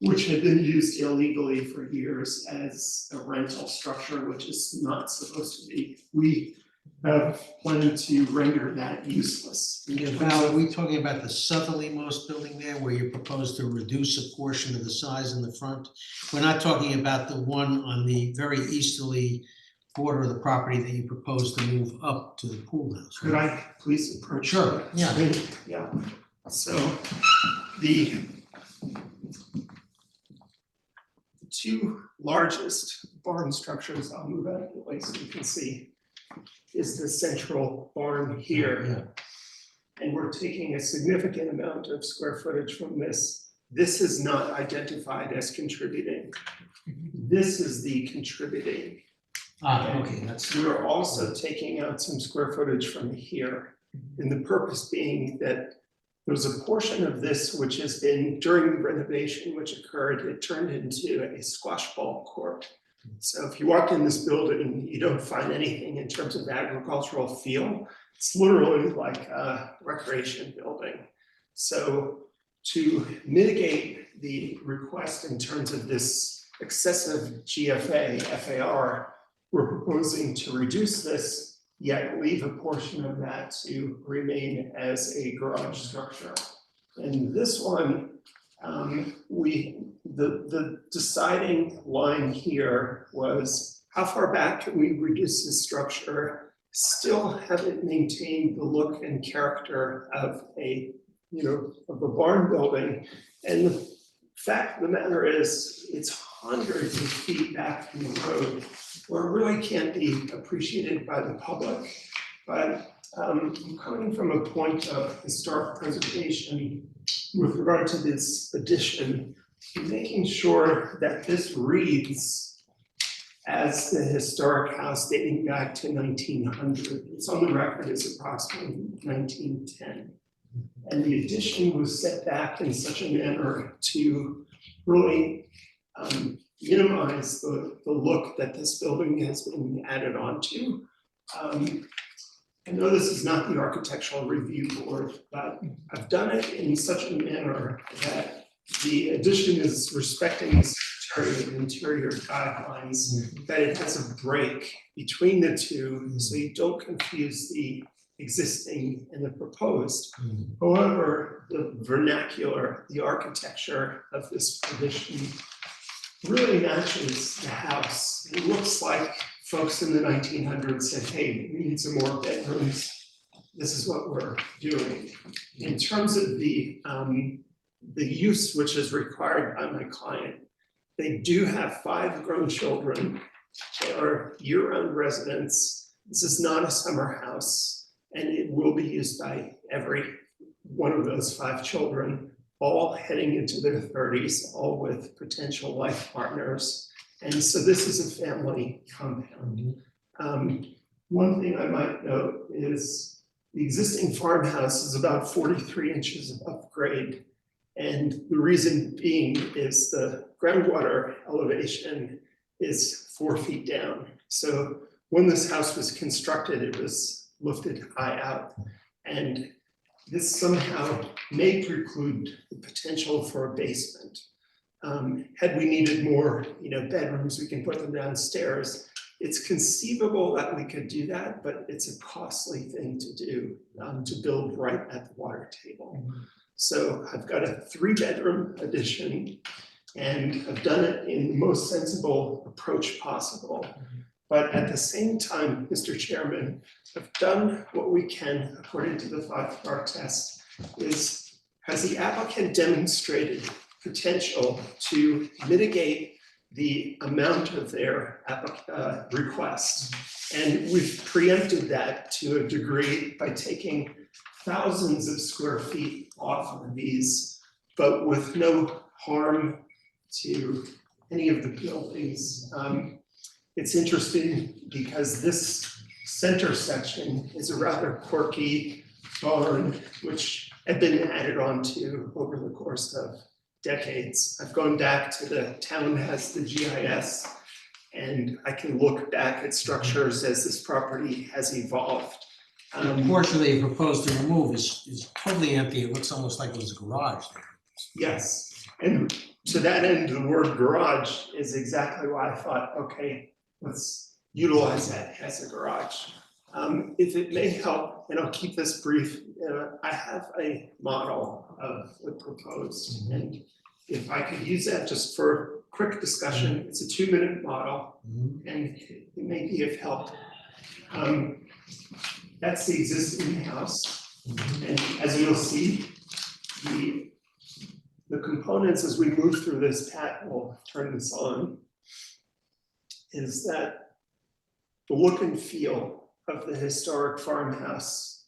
which had been used illegally for years as a rental structure, which is not supposed to be. We have planned to render that useless. Val, are we talking about the southerlymost building there where you propose to reduce a portion of the size in the front? We're not talking about the one on the very easterly border of the property that you propose to move up to the pool house. Could I please approach? Sure, yeah. Yeah, so the 2 largest barn structures, I'll move out of the way so you can see, is the central barn here. Yeah. And we're taking a significant amount of square footage from this. This is not identified as contributing. This is the contributing. Okay, that's. We're also taking out some square footage from here. And the purpose being that there's a portion of this which has been, during the renovation which occurred, it turned into a squash ball court. So if you walk in this building, you don't find anything in terms of agricultural feel. It's literally like a recreation building. So to mitigate the request in terms of this excessive GFA, FAR, we're proposing to reduce this, yet leave a portion of that to remain as a garage structure. And this one, the deciding line here was how far back can we reduce this structure, still have it maintain the look and character of a barn building. And the fact of the matter is, it's hundreds of feet back from the road where it really can't be appreciated by the public. But coming from a point of historic preservation with regard to this addition, making sure that this reads as the historic house dating back to 1900. It's on the record as approximately 1910. And the addition was set back in such a manner to really minimize the look that this building has been added onto. I know this is not the architectural review board, but I've done it in such a manner that the addition is respecting the interior guidelines, that it has a break between the two, so you don't confuse the existing and the proposed. However, the vernacular, the architecture of this addition really matches the house. It looks like folks in the 1900s said, hey, we need some more bedrooms. this is what we're doing. In terms of the use which is required by my client, they do have 5 grown children. They are year-round residents. This is not a summer house, and it will be used by every one of those 5 children, all heading into their 30s, all with potential life partners. And so this is a family compound. One thing I might note is the existing farmhouse is about 43 inches above grade. And the reason being is the groundwater elevation is 4 feet down. So when this house was constructed, it was lifted high out. And this somehow may preclude the potential for a basement. Had we needed more, bedrooms, we can put them downstairs. It's conceivable that we could do that, but it's a costly thing to do, to build right at the water table. So I've got a 3-bedroom addition, and I've done it in the most sensible approach possible. But at the same time, Mr. Chairman, I've done what we can according to the 5-part test. Has the applicant demonstrated potential to mitigate the amount of their requests? And we've preempted that to a degree by taking thousands of square feet off of these, but with no harm to any of the buildings. It's interesting because this center section is a rather quirky barn, which had been added on to over the course of decades. I've gone back to the town has the GIS, and I can look back at structures as this property has evolved. The portion they propose to remove is totally empty. It looks almost like it was a garage there. Yes, and to that end, the word garage is exactly why I thought, okay, let's utilize that as a garage. If it may help, and I'll keep this brief, I have a model of the proposed, and if I could use that just for quick discussion, it's a 2-minute model, and it may be of help. That's the existing house, and as you'll see, the components as we move through this path, we'll turn this on, is that the look and feel of the historic farmhouse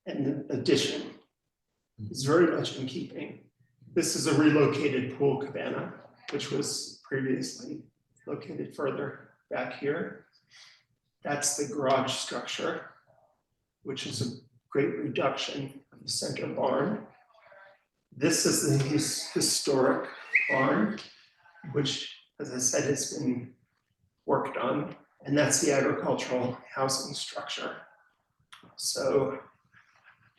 and the addition is very much in keeping. This is a relocated pool cabana, which was previously located further back here. That's the garage structure, which is a great reduction of the center barn. This is the historic barn, which, as I said, has been worked on, and that's the agricultural housing structure. So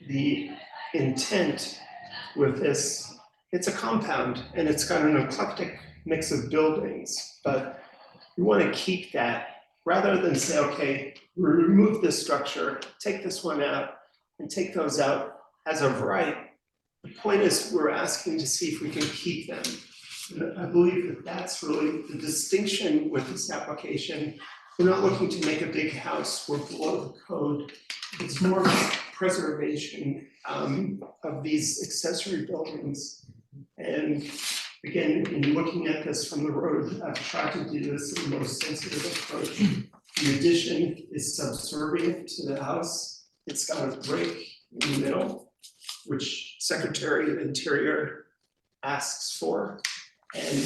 the intent with this, it's a compound and it's got an eclectic mix of buildings, but we want to keep that rather than say, okay, we remove this structure, take this one out, and take those out as of right. The point is we're asking to see if we can keep them. And I believe that that's really the distinction with this application. We're not looking to make a big house, we're below the code. It's more preservation of these accessory buildings. And again, in looking at this from the road, I've tried to do this in the most sensitive approach. The addition is subservient to the house. It's got a break in the middle, which Secretary of Interior asks for. And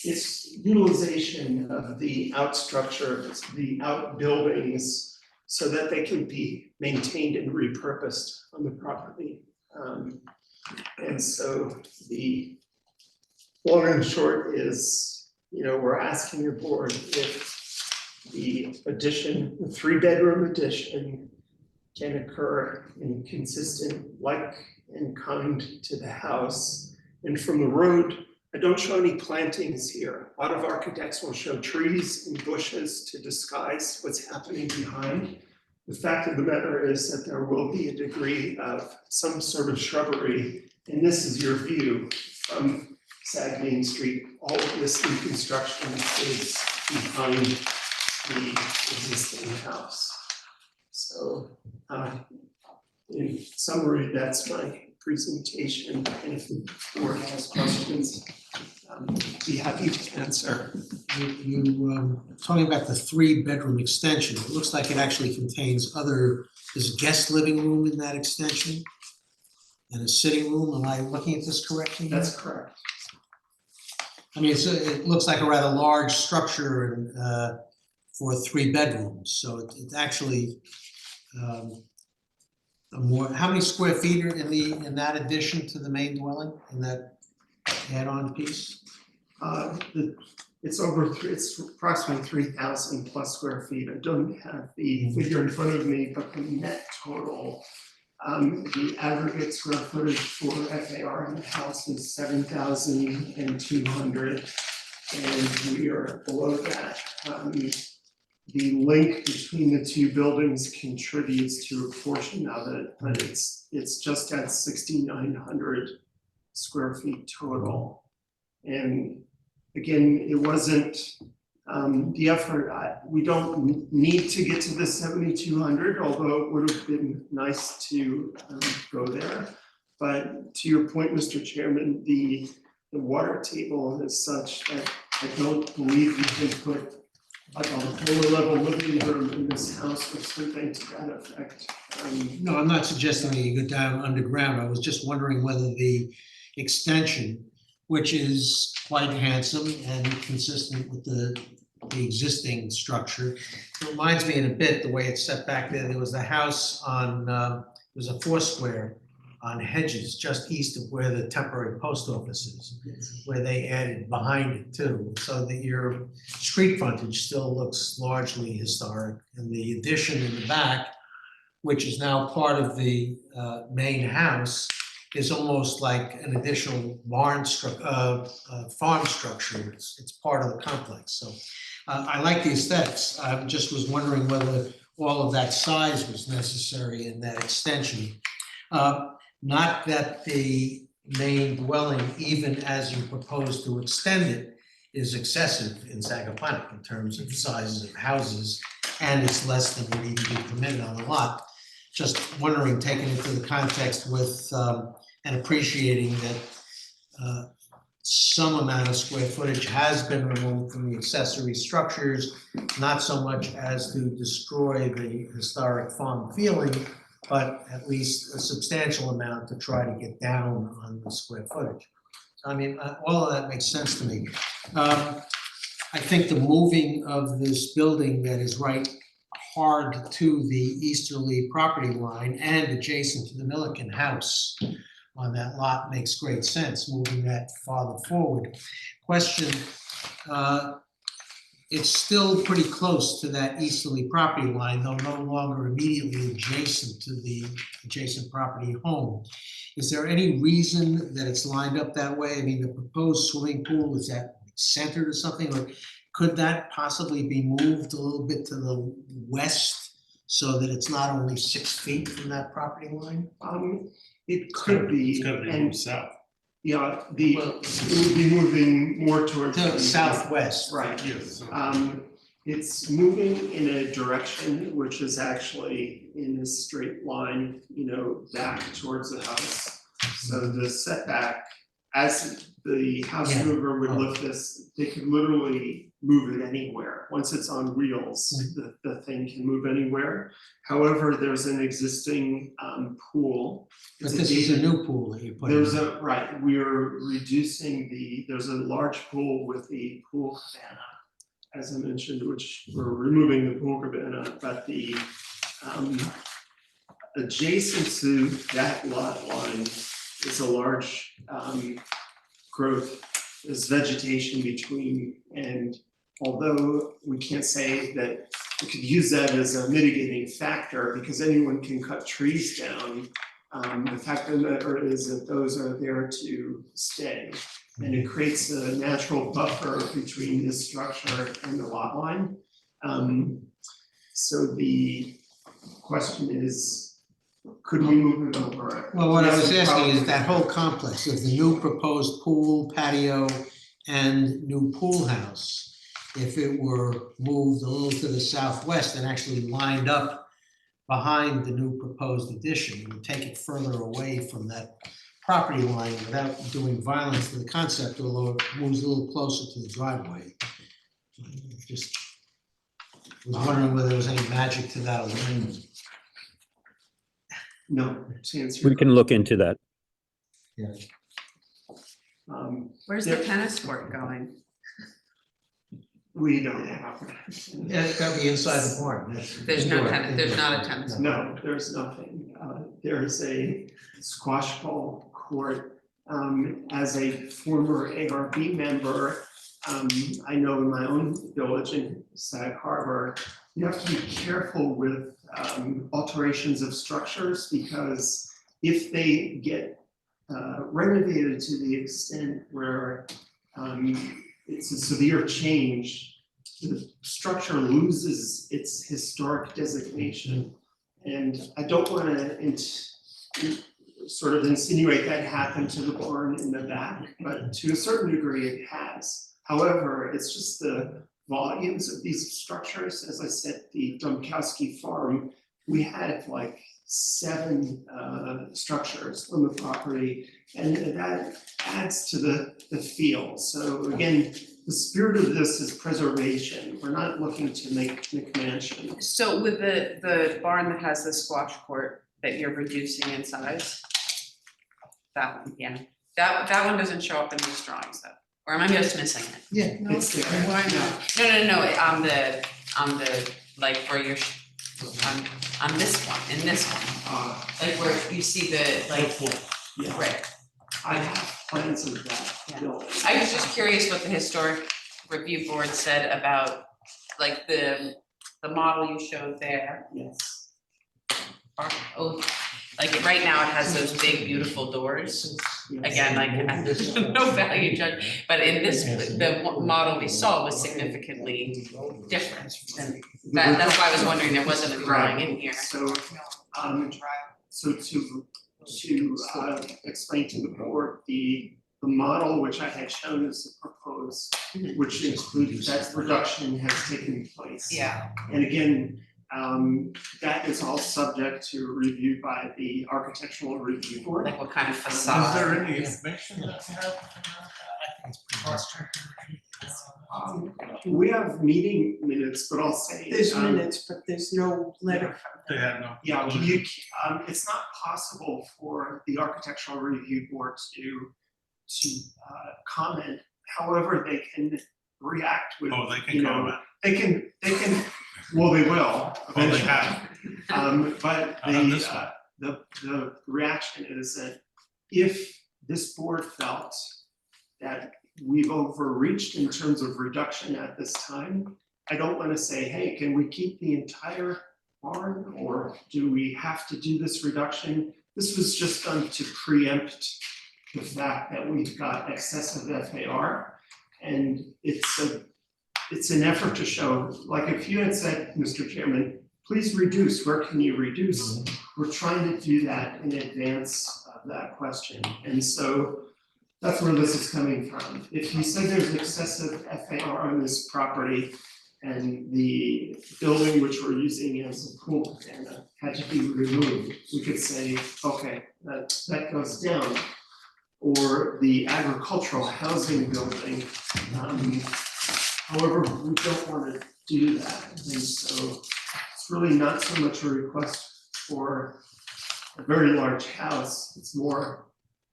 it's utilization of the outstructures, the outbuildings, so that they can be maintained and repurposed on the property. And so the long and short is, we're asking your board if the addition, the 3-bedroom addition can occur in consistent like and kind to the house. And from the road, I don't show any plantings here. A lot of architects will show trees and bushes to disguise what's happening behind. The fact of the matter is that there will be a degree of some sort of shrubbery, and this is your view from Sag Main Street. All of this new construction is behind the existing house. So, in summary, that's my presentation, and if the board has questions, be happy to answer. Talking about the 3-bedroom extension, it looks like it actually contains there's a guest living room in that extension and a sitting room. Am I looking at this correctly? That's correct. I mean, it looks like a rather large structure for 3 bedrooms, so it's actually how many square feet are in that addition to the main dwelling, in that add-on piece? It's approximately 3,000 plus square feet. I don't have the figure in front of me, but the net total, the aggregate square footage for FAR in the house is 7,200, and we are below that. The link between the two buildings contributes to a portion of it, but it's just at 6,900 square feet total. And again, it wasn't the effort. We don't need to get to the 7,200, although it would have been nice to go there. But to your point, Mr. Chairman, the water table is such that I don't believe we can put like a lower level living room in this house or something to that effect. No, I'm not suggesting that you go down underground. I was just wondering whether the extension, which is quite handsome and consistent with the existing structure. It reminds me in a bit the way it's set back there. There was a house on, there's a 4-square on Hedges, just east of where the temporary post office is, where they added behind it too, so that your street frontage still looks largely historic. And the addition in the back, which is now part of the main house, is almost like an additional farm structure. It's part of the complex. So I like the aesthetics. I just was wondering whether all of that size was necessary in that extension. Not that the main dwelling, even as you propose to extend it, is excessive in Sagaponic in terms of sizes of houses, and it's less than would even be permitted on the lot. Just wondering, taking it to the context with and appreciating that some amount of square footage has been removed from the accessory structures, not so much as to destroy the historic farm feeling, but at least a substantial amount to try to get down on the square footage. I mean, all of that makes sense to me. I think the moving of this building that is right hard to the easterly property line and adjacent to the Milliken house on that lot makes great sense, moving that farther forward. Question, it's still pretty close to that easterly property line, though no longer immediately adjacent to the adjacent property home. Is there any reason that it's lined up that way? I mean, the proposed swimming pool, is that centered or something? Or could that possibly be moved a little bit to the west so that it's not only 6 feet from that property line? It could be. It's gotta be moved south. Yeah, it would be moving more towards To the southwest. Right. Yes. It's moving in a direction which is actually in a straight line, back towards the house. So the setback, as the house mover would lift this, they could literally move it anywhere. Once it's on wheels, the thing can move anywhere. However, there's an existing pool. But this is a new pool that you're putting in. We're reducing there's a large pool with the pool cabana, as I mentioned, which we're removing the pool cabana, but the adjacent to that lot line is a large growth, there's vegetation between, and although we can't say that we could use that as a mitigating factor because anyone can cut trees down, the fact of the matter is that those are there to stay. And it creates a natural buffer between this structure and the lot line. So the question is, could we move it over? Well, what I was asking is that whole complex of the new proposed pool, patio, and new pool house, if it were moved a little to the southwest and actually lined up behind the new proposed addition. It would take it further away from that property line without doing violence to the concept, although it moves a little closer to the driveway. Just was wondering whether there was any magic to that alignment. No, to answer your We can look into that. Where's the tennis court going? we don't have. Yeah, it's gotta be inside the barn. That's There's no indoor, tennis, there's not a indoor. tennis. No, there's nothing. There's a squash ball court. As a former ARB member, I know in my own village in Sag Harbor, you have to be careful with alterations of structures, because if they get renovated to the extent where it's a severe change, the structure loses its historic designation. And I don't want to sort of insinuate that happened to the barn in the back, but to a certain degree it has. However, it's just the volumes of these structures. As I said, the Domkowski farm, we had like 7 structures on the property, and that adds to the feel. So again, the spirit of this is preservation. We're not looking to make McMansion. So with the barn that has the squash court that you're reducing in size? That one, yeah, that one doesn't show up in these drawings though, or am I just missing it? Yeah, no, It's there. why not? No, on the, like where you're, on this one, in this one, like where you see the, like, Yeah, right. I have plans of that Yeah. building. I was just curious what the historic review board said about, like, the model you showed there. Yes. Oh, like, right now it has those big beautiful doors, again, like, no value judge, but in this, the model we saw was significantly different. And that's why I was wondering, there wasn't a drawing in here. So, so to explain to the board, the model which I had shown as the proposed, which included that reduction has taken place. Yeah, And again, that is all subject to review by the architectural review board. like what kind of Is facade? there any information that you have? We have meeting minutes, but I'll say. There's minutes, but there's no letter from They them. had no. Yeah, it's not possible for the architectural review board to comment. However, they can react with, Oh, they you can know, comment. they can, well, they will Oh, they eventually. have. But On this one. the reaction is that if this board felt that we've overreached in terms of reduction at this time, I don't want to say, hey, can we keep the entire barn, or do we have to do this reduction? This was just done to preempt the fact that we've got excessive FAR, and it's an effort to show, like if you had said, Mr. Chairman, please reduce, where can you reduce? We're trying to do that in advance of that question, and so that's where this is coming from. If you said there's excessive FAR on this property and the building which we're using as a pool cabana had to be removed, we could say, okay, that goes down. Or the agricultural housing building, however, we don't want to do that. And so it's really not so much a request for a very large house, it's more,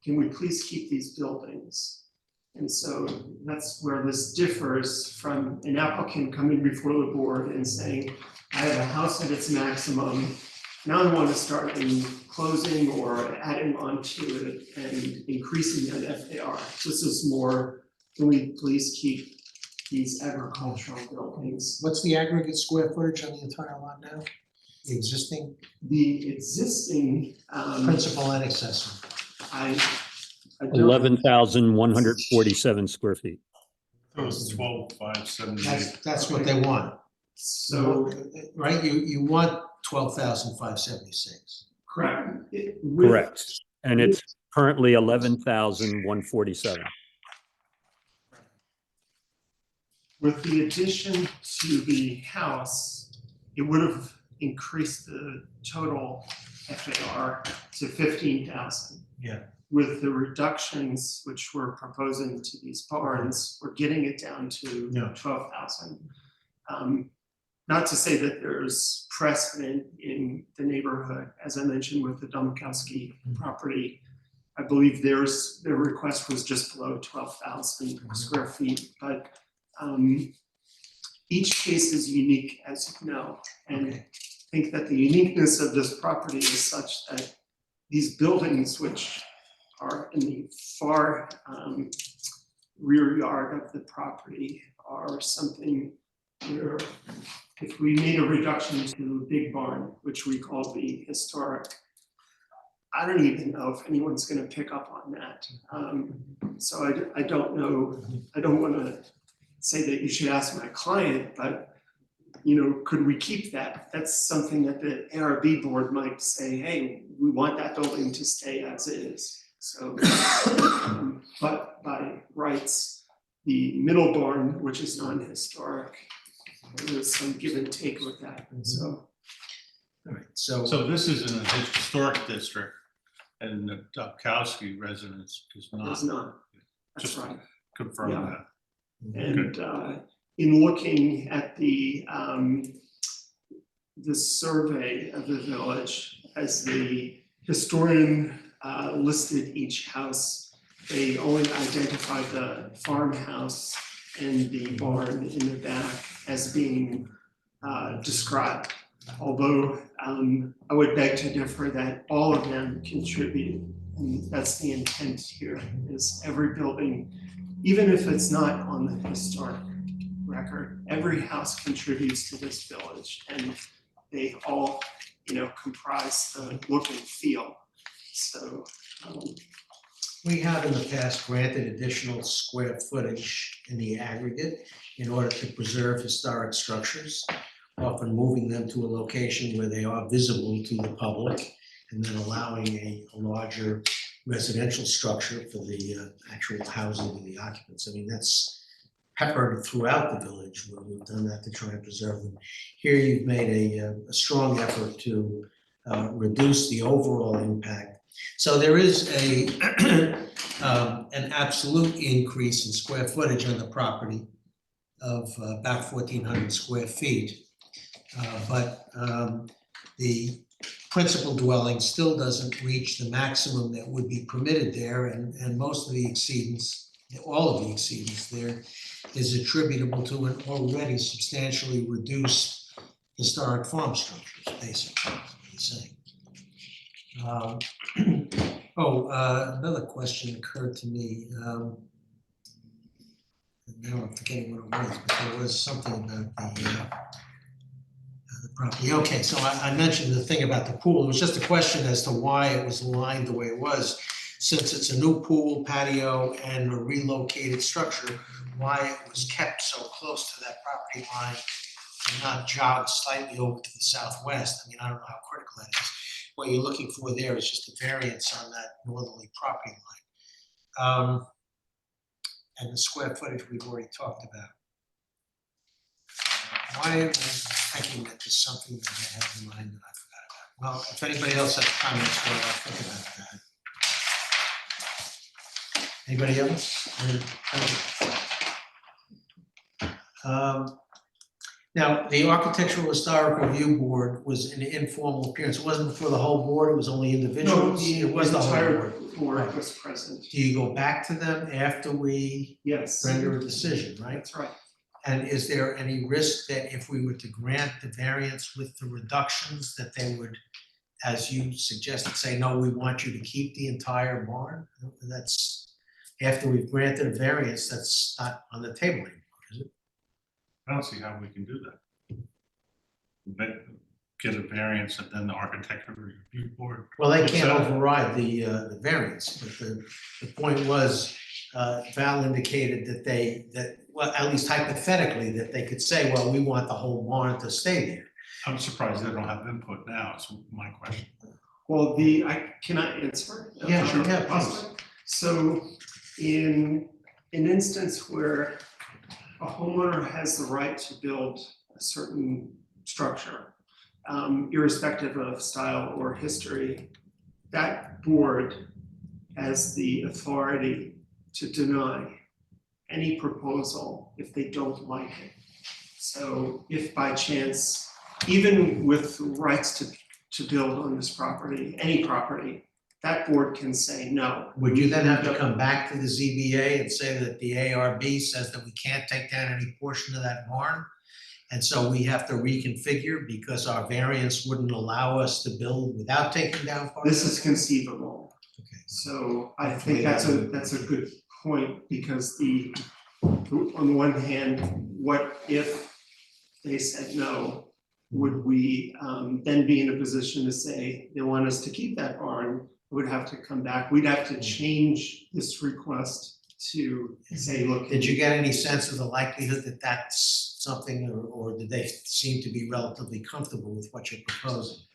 can we please keep these buildings? And so that's where this differs from an applicant coming before the board and saying, I have a house at its maximum, now I want to start closing or adding on to it and increasing that FAR. This is more, can we please keep these agricultural buildings? What's the aggregate square footage on the entire lot now? The existing, The existing, principal and accessory. I don't. 11,147 square feet. It was 12,578. That's what they want. So, Right, you want 12,576. correct. Correct. And it's currently 11,147. With the addition to the house, it would have increase the total FAR to 15,000. Yeah. With the reductions which we're proposing to these barns, we're getting it down to Yeah. 12,000. Not to say that there's precedent in the neighborhood, as I mentioned with the Domkowski property. I believe their request was just below 12,000 square feet, but each case is unique, as you know, and I think that the uniqueness of this property is such that these buildings, which are in the far rear yard of the property, are something where if we made a reduction to a big barn, which we call the historic, I don't even know if anyone's going to pick up on that. So I don't know. I don't want to say that you should ask my client, but could we keep that? That's something that the ARB board might say, hey, we want that building to stay as is. So, but by rights, the middle barn, which is non-historic, there's some give and take with that. So, All right, so this is in a historic district, and the Domkowski residence is not. it's not. That's Just right. confirm Yeah. that. And in looking at the survey of the village, as the historian listed each house, they only identified the farmhouse and the barn in the back as being described. Although I would beg to differ that all of them contribute, and that's the intent here, is every building, even if it's not on the historic record, every house contributes to this village, and they all, comprise the look and feel. So we have in the past granted additional square footage in the aggregate in order to preserve historic structures, often moving them to a location where they are visible to the public, and then allowing a larger residential structure for the actual housing and the occupants. I mean, that's peppered throughout the village where we've done that to try and preserve them. Here you've made a strong effort to reduce the overall impact. So there is an absolute increase in square footage on the property of about 1,400 square feet. But the principal dwelling still doesn't reach the maximum that would be permitted there, and most of the exceedance, all of the exceedance there is attributable to an already substantially reduced historic farm structures, basically, is what he's saying. Another question occurred to me. Now I'm forgetting what it was, but there was something about the property. Okay, so I mentioned the thing about the pool. It was just a question as to why it was aligned the way it was. Since it's a new pool, patio, and a relocated structure, why it was kept so close to that property line and not jogged slightly over to the southwest. I mean, I don't know how critical that is. What you're looking for there is just a variance on that northerly property line. And the square footage we've already talked about. Why am I thinking that there's something that I have in mind that I forgot about? Well, if anybody else has comments, well, I'll think about that. Anybody else? Now, the Architectural Historic Review Board was an informal appearance. It wasn't for the whole board, it was only individuals. No, It was the whole entire board. board was present. Do you go back to them after we Yes. render a decision, right? That's right. And is there any risk that if we were to grant the variance with the reductions, that they would, as you suggested, say, no, we want you to keep the entire barn? That's, after we've granted a variance, that's not on the table anymore, is it? I don't see how we can do that. Get a variance and then the architectural review board. Well, they can't What's that? override the variance, but the point was, Val indicated that well, at least hypothetically, that they could say, well, we want the whole barn to stay there. I'm surprised they don't have input now, is my question. Well, can I answer? Yeah, sure, yeah, please. So in an instance where a homeowner has the right to build a certain structure, irrespective of style or history, that board has the authority to deny any proposal if they don't like it. So if by chance, even with rights to build on this property, any property, that board can say no. Would you then have to come back to the ZBA and say that the ARB says that we can't take down any portion of that barn? And so we have to reconfigure because our variance wouldn't allow us to build without taking down part of it? This is conceivable. Okay. So I think that's a good point, because on the one hand, what if they said no? Would we then be in a position to say they want us to keep that barn? Would have to come back. We'd have to change this request to say, look. Did you get any sense of the likelihood that that's something, or did they seem to be relatively comfortable with what you're proposing?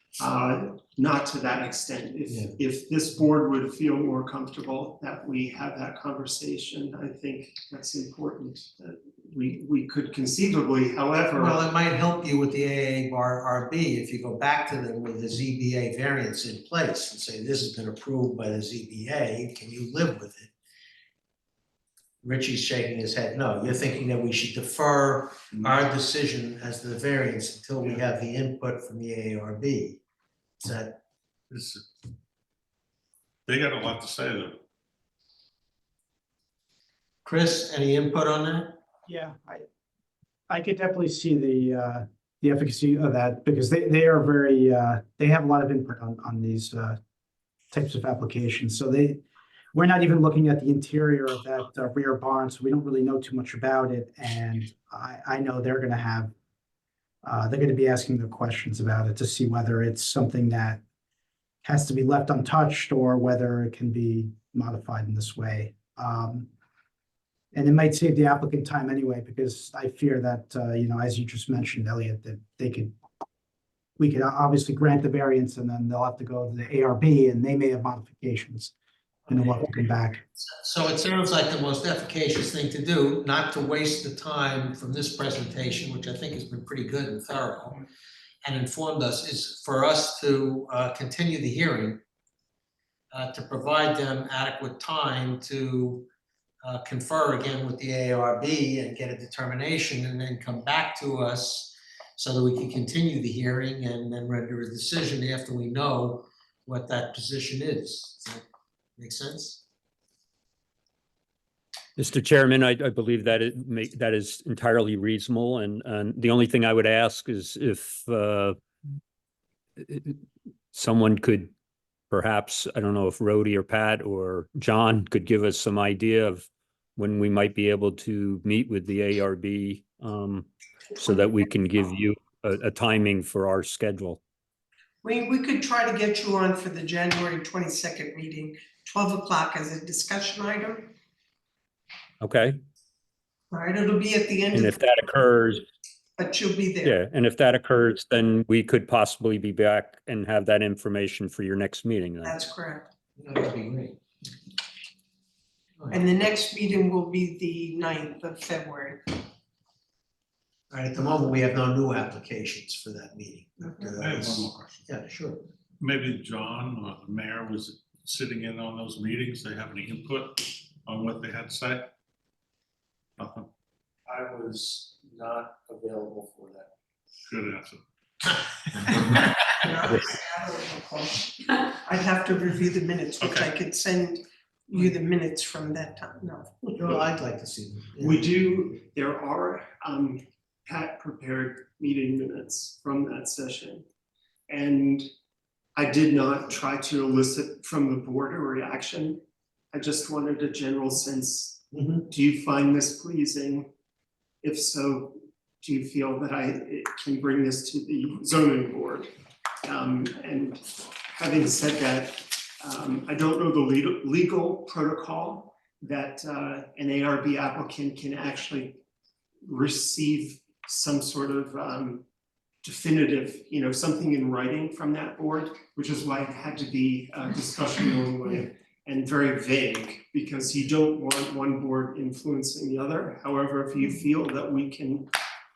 Not to that extent. Yeah. If this board would feel more comfortable that we have that conversation, I think that's important. That we could conceivably, however. Well, it might help you with the AARB if you go back to them with the ZBA variance in place and say, this has been approved by the ZBA, can you live with it? Richie's shaking his head, no. You're thinking that we should defer our decision as to the variance until we have the input from the AARB. Is that? They got a lot to say though. Chris, any input on that? Yeah, I could definitely see the efficacy of that, because they are very, they have a lot of input on these types of applications. So we're not even looking at the interior of that rear barn, so we don't really know too much about it. And I know they're gonna have, they're gonna be asking the questions about it to see whether it's something that has to be left untouched or whether it can be modified in this way. And it might save the applicant time anyway, because I fear that, as you just mentioned, Elliot, that we could obviously grant the variance and then they'll have to go to the ARB and they may have modifications and they'll have to come back. So it sounds like the most efficacious thing to do, not to waste the time from this presentation, which I think has been pretty good and thorough and informed us, is for us to continue the hearing, to provide them adequate time to confer again with the ARB and get a determination, and then come back to us so that we can continue the hearing and then render a decision after we know what that position is. Does that make sense? Mr. Chairman, I believe that that is entirely reasonable, and the only thing I would ask is if someone could perhaps, I don't know if Rhodey or Pat or John could give us some idea of when we might be able to meet with the ARB, so that we can give you a timing for our schedule. We could try to get you on for the January 22nd meeting, 12 o'clock as a discussion item. Okay, All right, it'll be at the end and of, if that occurs, but you'll be there. yeah, and if that occurs, then we could possibly be back and have that information for your next meeting then. That's correct. That'd be great. And the next meeting will be the 9th of February. All right, at the moment, we have no new applications for that meeting. But, I have one more question. yeah, sure. Maybe John or the mayor was sitting in on those meetings. They have any input on what they had to say? Nothing. I was not available for that. Good answer. I'd have to review the minutes, which I Okay. could send you the minutes from that time, no. Well, I'd like to see them. Yeah. We do, there are, Pat prepared meeting minutes from that session. And I did not try to elicit from the board a reaction. I just wanted a general sense. Mhm. Do you find this pleasing? If so, do you feel that it can bring this to the zoning board? And having said that, I don't know the legal protocol that an ARB applicant can actually receive some sort of definitive, something in writing from that board, which is why it had to be a discussion only and very vague, because you don't want one board influencing the other. However, if you feel that we can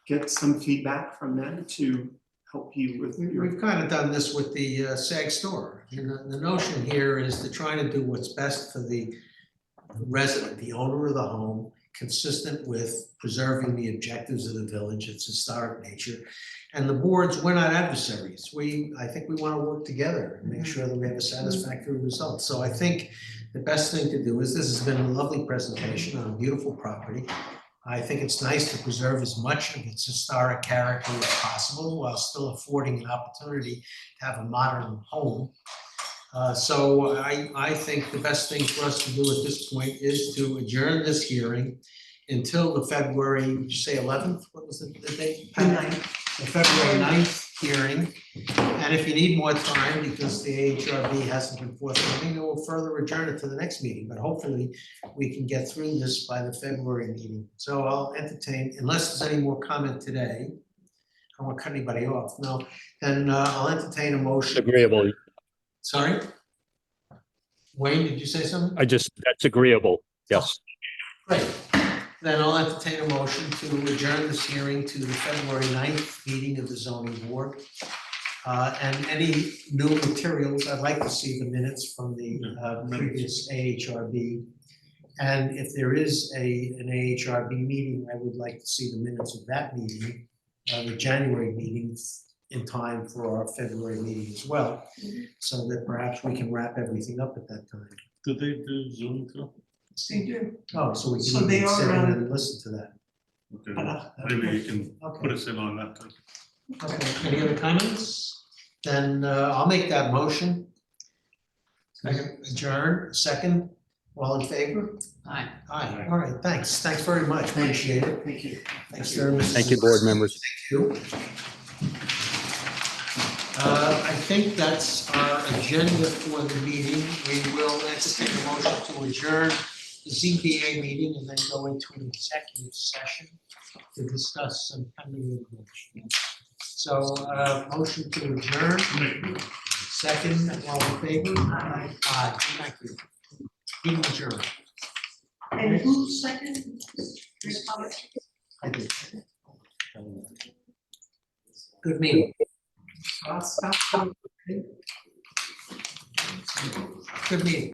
get some feedback from them to help you with your. We've kind of done this with the SAG store. And the notion here is to try to do what's best for the resident, the owner of the home, consistent with preserving the objectives of the village, its historic nature. And the boards, we're not adversaries. I think we want to work together and make sure that we have a satisfactory result. So I think the best thing to do is, this has been a lovely presentation on a beautiful property. I think it's nice to preserve as much of its historic character as possible while still affording an opportunity to have a modern home. So I think the best thing for us to do at this point is to adjourn this hearing until the February, did you say 11th? What was the date? The 9th. The February 9th hearing. And if you need more time, because the AHRB hasn't been forthcoming, then we'll further adjourn it to the next meeting. But hopefully we can get through this by the February meeting. So I'll entertain, unless there's any more comment today, I don't want to cut anybody off. No, then I'll entertain a motion. Agreeable. Sorry? Wayne, did you say something? That's agreeable. Yes. Great. Then I'll entertain a motion to adjourn this hearing to the February 9th meeting of the zoning board. And any new materials, I'd like to see the minutes from the previous AHRB. And if there is an AHRB meeting, I would like to see the minutes of that meeting, the January meetings, in time for our February meeting as well, so that perhaps we can wrap everything up at that time. Do they do Zoom too? They do. Oh, so we So can they even sit are, in and listen to that. Okay, maybe you can put us in on that too. Okay, any other comments? Then I'll make that motion. Adjourn, second, all in favor? Aye. Aye, all right, thanks very much, appreciate it. Thank you. Thanks very much. Thank you, board members. Thank you. I think that's our agenda for the meeting. We will entertain a motion to adjourn the ZBA meeting and then go into an executive session to discuss some pending litigation. So, motion to adjourn, second, all in favor? Aye. Aye, thank you. Meeting adjourned. And who's second? I did. Good meeting. Good meeting.